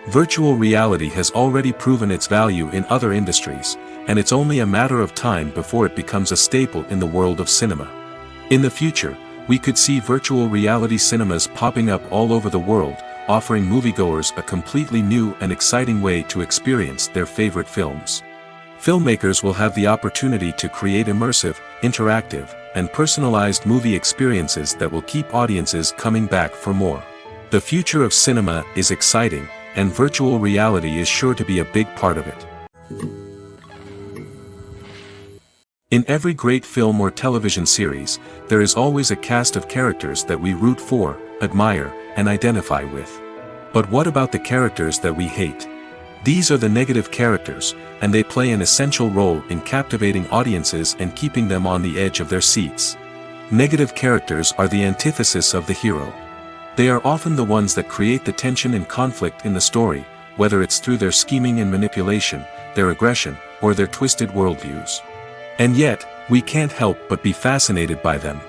Virtual reality has already proven its value in other industries, and it's only a matter of time before it becomes a staple in the world of cinema. In the future, we could see virtual reality cinemas popping up all over the world, offering moviegoers a completely new and exciting way to experience their favorite films. Filmmakers will have the opportunity to create immersive, interactive, and personalized movie experiences that will keep audiences coming back for more. The future of cinema is exciting, and virtual reality is sure to be a big part of it. In every great film or television series, there is always a cast of characters that we root for, admire, and identify with. But what about the characters that we hate? These are the negative characters, and they play an essential role in captivating audiences and keeping them on the edge of their seats. Negative characters are the antithesis of the hero. They are often the ones that create the tension and conflict in the story, whether it's through their scheming and manipulation, their aggression, or their twisted worldviews. And yet, we can't help but be fascinated by them.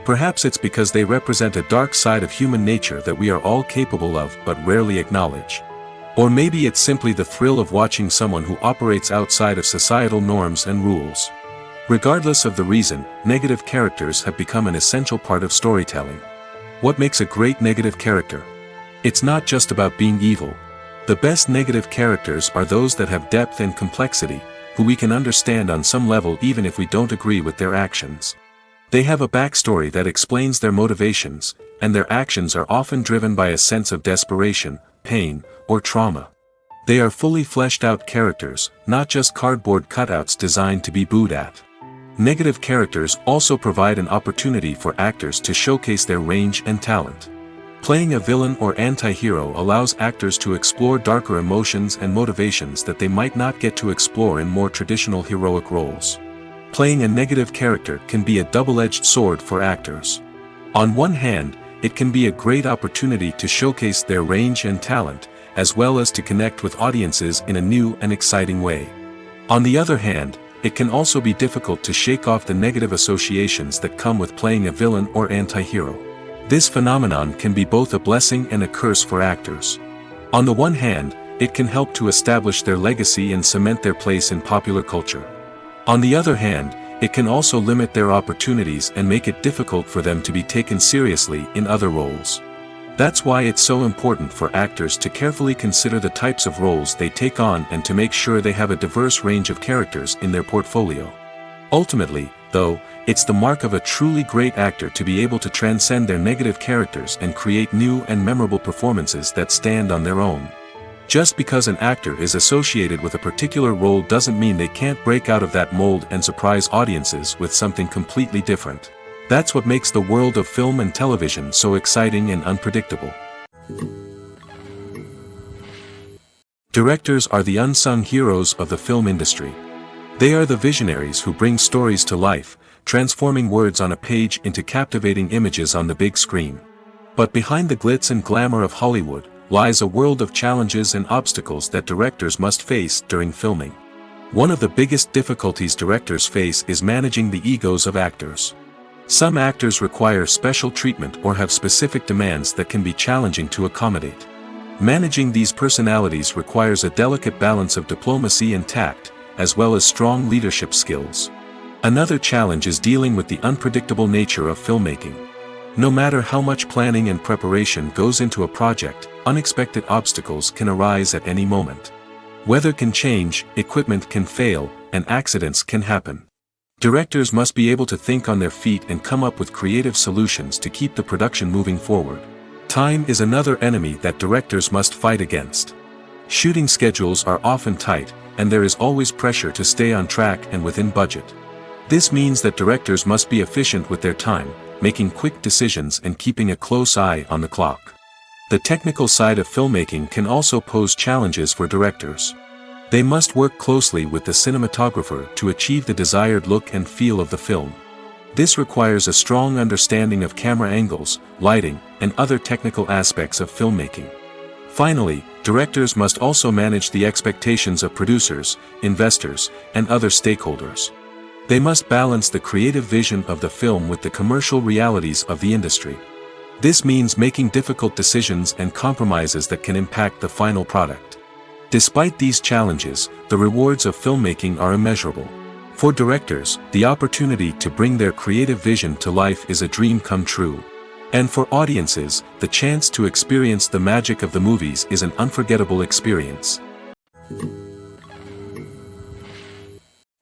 Perhaps it's because they represent a dark side of human nature that we are all capable of but rarely acknowledge. Or maybe it's simply the thrill of watching someone who operates outside of societal norms and rules. Regardless of the reason, negative characters have become an essential part of storytelling. What makes a great negative character? It's not just about being evil. The best negative characters are those that have depth and complexity, who we can understand on some level even if we don't agree with their actions. They have a backstory that explains their motivations, and their actions are often driven by a sense of desperation, pain, or trauma. They are fully fleshed out characters, not just cardboard cutouts designed to be booed at. Negative characters also provide an opportunity for actors to showcase their range and talent. Playing a villain or anti-hero allows actors to explore darker emotions and motivations that they might not get to explore in more traditional heroic roles. Playing a negative character can be a double-edged sword for actors. On one hand, it can be a great opportunity to showcase their range and talent, as well as to connect with audiences in a new and exciting way. On the other hand, it can also be difficult to shake off the negative associations that come with playing a villain or anti-hero. This phenomenon can be both a blessing and a curse for actors. On the one hand, it can help to establish their legacy and cement their place in popular culture. On the other hand, it can also limit their opportunities and make it difficult for them to be taken seriously in other roles. That's why it's so important for actors to carefully consider the types of roles they take on and to make sure they have a diverse range of characters in their portfolio. Ultimately, though, it's the mark of a truly great actor to be able to transcend their negative characters and create new and memorable performances that stand on their own. Just because an actor is associated with a particular role doesn't mean they can't break out of that mold and surprise audiences with something completely different. That's what makes the world of film and television so exciting and unpredictable. Directors are the unsung heroes of the film industry. They are the visionaries who bring stories to life, transforming words on a page into captivating images on the big screen. But behind the glitz and glamour of Hollywood lies a world of challenges and obstacles that directors must face during filming. One of the biggest difficulties directors face is managing the egos of actors. Some actors require special treatment or have specific demands that can be challenging to accommodate. Managing these personalities requires a delicate balance of diplomacy and tact, as well as strong leadership skills. Another challenge is dealing with the unpredictable nature of filmmaking. No matter how much planning and preparation goes into a project, unexpected obstacles can arise at any moment. Weather can change, equipment can fail, and accidents can happen. Directors must be able to think on their feet and come up with creative solutions to keep the production moving forward. Time is another enemy that directors must fight against. Shooting schedules are often tight, and there is always pressure to stay on track and within budget. This means that directors must be efficient with their time, making quick decisions and keeping a close eye on the clock. The technical side of filmmaking can also pose challenges for directors. They must work closely with the cinematographer to achieve the desired look and feel of the film. This requires a strong understanding of camera angles, lighting, and other technical aspects of filmmaking. Finally, directors must also manage the expectations of producers, investors, and other stakeholders. They must balance the creative vision of the film with the commercial realities of the industry. This means making difficult decisions and compromises that can impact the final product. Despite these challenges, the rewards of filmmaking are immeasurable. For directors, the opportunity to bring their creative vision to life is a dream come true. And for audiences, the chance to experience the magic of the movies is an unforgettable experience.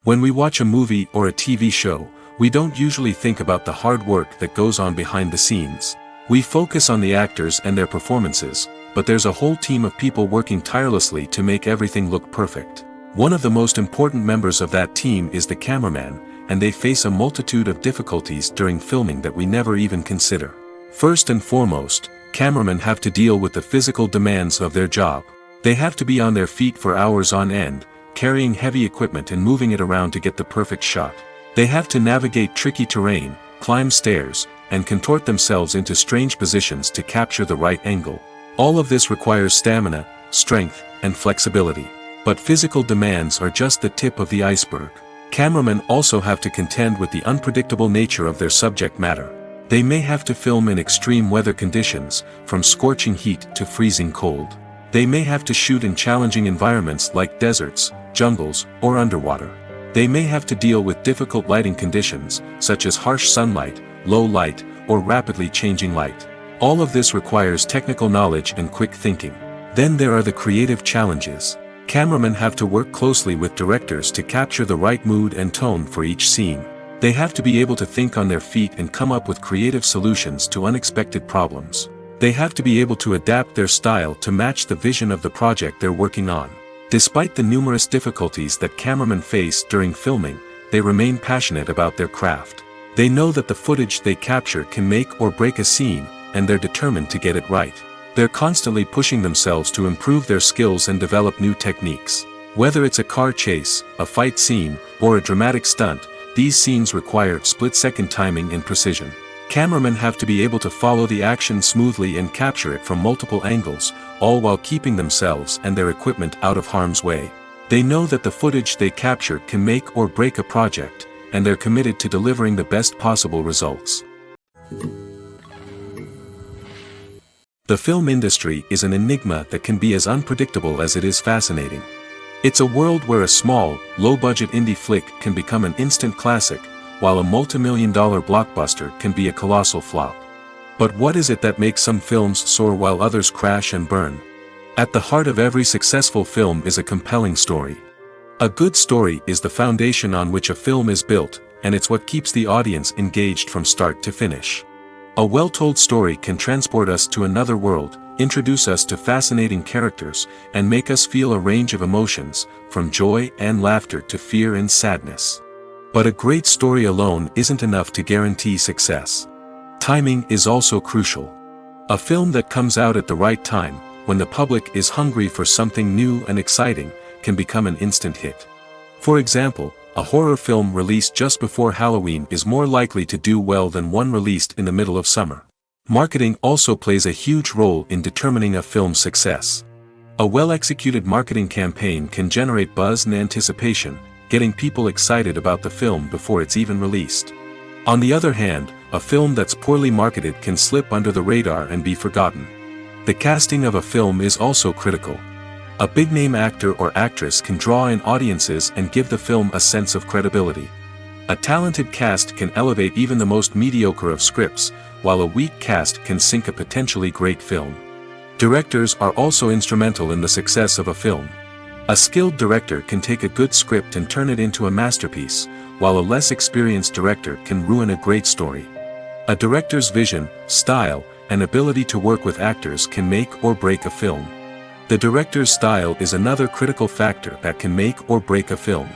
When we watch a movie or a TV show, we don't usually think about the hard work that goes on behind the scenes. We focus on the actors and their performances, but there's a whole team of people working tirelessly to make everything look perfect. One of the most important members of that team is the cameraman, and they face a multitude of difficulties during filming that we never even consider. First and foremost, cameramen have to deal with the physical demands of their job. They have to be on their feet for hours on end, carrying heavy equipment and moving it around to get the perfect shot. They have to navigate tricky terrain, climb stairs, and contort themselves into strange positions to capture the right angle. All of this requires stamina, strength, and flexibility. But physical demands are just the tip of the iceberg. Cameramen also have to contend with the unpredictable nature of their subject matter. They may have to film in extreme weather conditions, from scorching heat to freezing cold. They may have to shoot in challenging environments like deserts, jungles, or underwater. They may have to deal with difficult lighting conditions, such as harsh sunlight, low light, or rapidly changing light. All of this requires technical knowledge and quick thinking. Then there are the creative challenges. Cameramen have to work closely with directors to capture the right mood and tone for each scene. They have to be able to think on their feet and come up with creative solutions to unexpected problems. They have to be able to adapt their style to match the vision of the project they're working on. Despite the numerous difficulties that cameramen face during filming, they remain passionate about their craft. They know that the footage they capture can make or break a scene, and they're determined to get it right. They're constantly pushing themselves to improve their skills and develop new techniques. Whether it's a car chase, a fight scene, or a dramatic stunt, these scenes require split-second timing and precision. Cameramen have to be able to follow the action smoothly and capture it from multiple angles, all while keeping themselves and their equipment out of harm's way. They know that the footage they capture can make or break a project, and they're committed to delivering the best possible results. The film industry is an enigma that can be as unpredictable as it is fascinating. It's a world where a small, low-budget indie flick can become an instant classic, while a multi-million-dollar blockbuster can be a colossal flop. But what is it that makes some films soar while others crash and burn? At the heart of every successful film is a compelling story. A good story is the foundation on which a film is built, and it's what keeps the audience engaged from start to finish. A well-told story can transport us to another world, introduce us to fascinating characters, and make us feel a range of emotions, from joy and laughter to fear and sadness. But a great story alone isn't enough to guarantee success. Timing is also crucial. A film that comes out at the right time, when the public is hungry for something new and exciting, can become an instant hit. For example, a horror film released just before Halloween is more likely to do well than one released in the middle of summer. Marketing also plays a huge role in determining a film's success. A well-executed marketing campaign can generate buzz and anticipation, getting people excited about the film before it's even released. On the other hand, a film that's poorly marketed can slip under the radar and be forgotten. The casting of a film is also critical. A big-name actor or actress can draw in audiences and give the film a sense of credibility. A talented cast can elevate even the most mediocre of scripts, while a weak cast can sink a potentially great film. Directors are also instrumental in the success of a film. A skilled director can take a good script and turn it into a masterpiece, while a less experienced director can ruin a great story. A director's vision, style, and ability to work with actors can make or break a film. The director's style is another critical factor that can make or break a film.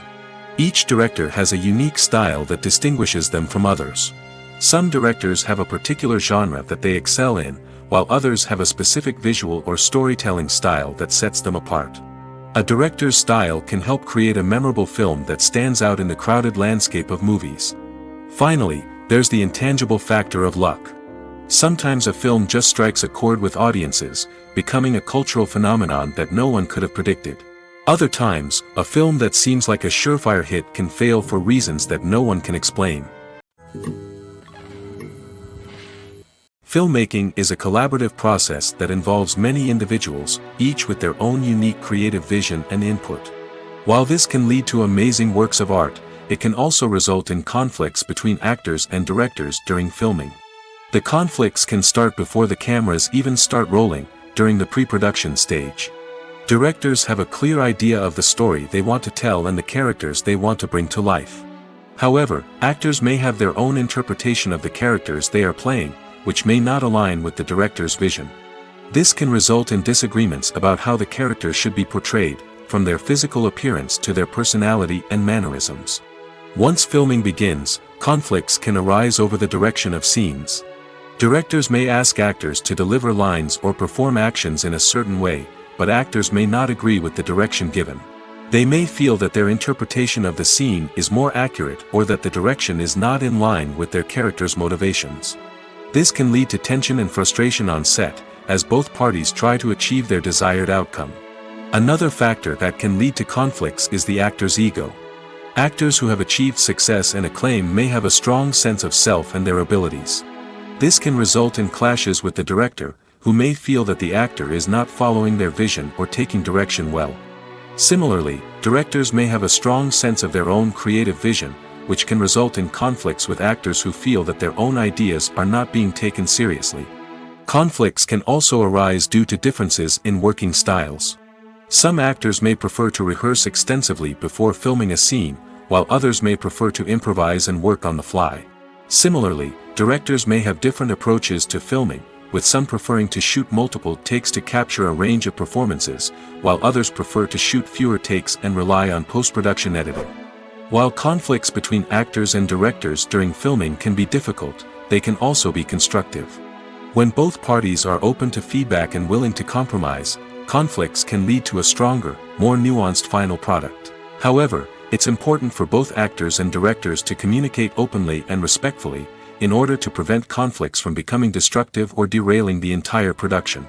Each director has a unique style that distinguishes them from others. Some directors have a particular genre that they excel in, while others have a specific visual or storytelling style that sets them apart. A director's style can help create a memorable film that stands out in the crowded landscape of movies. Finally, there's the intangible factor of luck. Sometimes a film just strikes a chord with audiences, becoming a cultural phenomenon that no one could have predicted. Other times, a film that seems like a surefire hit can fail for reasons that no one can explain. Filmmaking is a collaborative process that involves many individuals, each with their own unique creative vision and input. While this can lead to amazing works of art, it can also result in conflicts between actors and directors during filming. The conflicts can start before the cameras even start rolling, during the pre-production stage. Directors have a clear idea of the story they want to tell and the characters they want to bring to life. However, actors may have their own interpretation of the characters they are playing, which may not align with the director's vision. This can result in disagreements about how the characters should be portrayed, from their physical appearance to their personality and mannerisms. Once filming begins, conflicts can arise over the direction of scenes. Directors may ask actors to deliver lines or perform actions in a certain way, but actors may not agree with the direction given. They may feel that their interpretation of the scene is more accurate or that the direction is not in line with their character's motivations. This can lead to tension and frustration on set, as both parties try to achieve their desired outcome. Another factor that can lead to conflicts is the actor's ego. Actors who have achieved success and acclaim may have a strong sense of self and their abilities. This can result in clashes with the director, who may feel that the actor is not following their vision or taking direction well. Similarly, directors may have a strong sense of their own creative vision, which can result in conflicts with actors who feel that their own ideas are not being taken seriously. Conflicts can also arise due to differences in working styles. Some actors may prefer to rehearse extensively before filming a scene, while others may prefer to improvise and work on the fly. Similarly, directors may have different approaches to filming, with some preferring to shoot multiple takes to capture a range of performances, while others prefer to shoot fewer takes and rely on post-production editing. While conflicts between actors and directors during filming can be difficult, they can also be constructive. When both parties are open to feedback and willing to compromise, conflicts can lead to a stronger, more nuanced final product. However, it's important for both actors and directors to communicate openly and respectfully, in order to prevent conflicts from becoming destructive or derailing the entire production.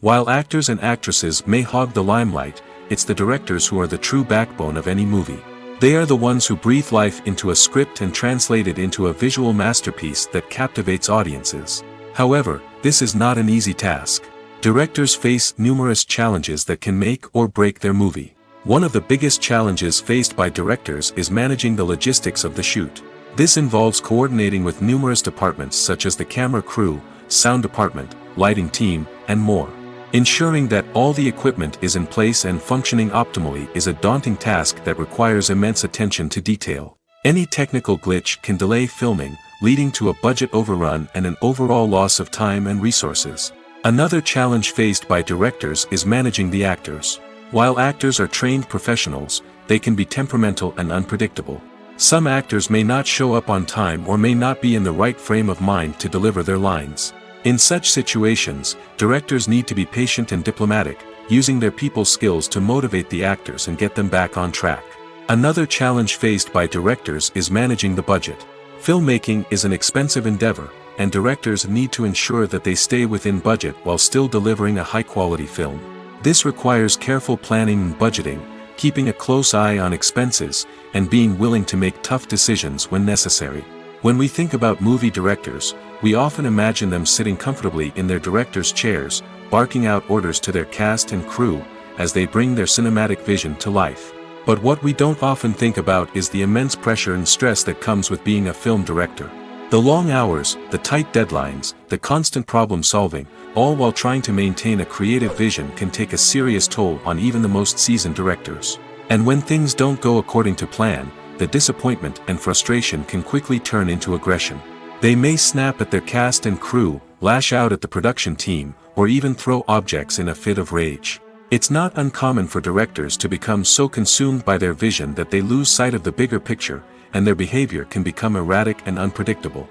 While actors and actresses may hog the limelight, it's the directors who are the true backbone of any movie. They are the ones who breathe life into a script and translate it into a visual masterpiece that captivates audiences. However, this is not an easy task. Directors face numerous challenges that can make or break their movie. One of the biggest challenges faced by directors is managing the logistics of the shoot. This involves coordinating with numerous departments such as the camera crew, sound department, lighting team, and more. Ensuring that all the equipment is in place and functioning optimally is a daunting task that requires immense attention to detail. Any technical glitch can delay filming, leading to a budget overrun and an overall loss of time and resources. Another challenge faced by directors is managing the actors. While actors are trained professionals, they can be temperamental and unpredictable. Some actors may not show up on time or may not be in the right frame of mind to deliver their lines. In such situations, directors need to be patient and diplomatic, using their people skills to motivate the actors and get them back on track. Another challenge faced by directors is managing the budget. Filmmaking is an expensive endeavor, and directors need to ensure that they stay within budget while still delivering a high-quality film. This requires careful planning and budgeting, keeping a close eye on expenses, and being willing to make tough decisions when necessary. When we think about movie directors, we often imagine them sitting comfortably in their director's chairs, barking out orders to their cast and crew, as they bring their cinematic vision to life. But what we don't often think about is the immense pressure and stress that comes with being a film director. The long hours, the tight deadlines, the constant problem solving, all while trying to maintain a creative vision can take a serious toll on even the most seasoned directors. And when things don't go according to plan, the disappointment and frustration can quickly turn into aggression. They may snap at their cast and crew, lash out at the production team, or even throw objects in a fit of rage. It's not uncommon for directors to become so consumed by their vision that they lose sight of the bigger picture, and their behavior can become erratic and unpredictable.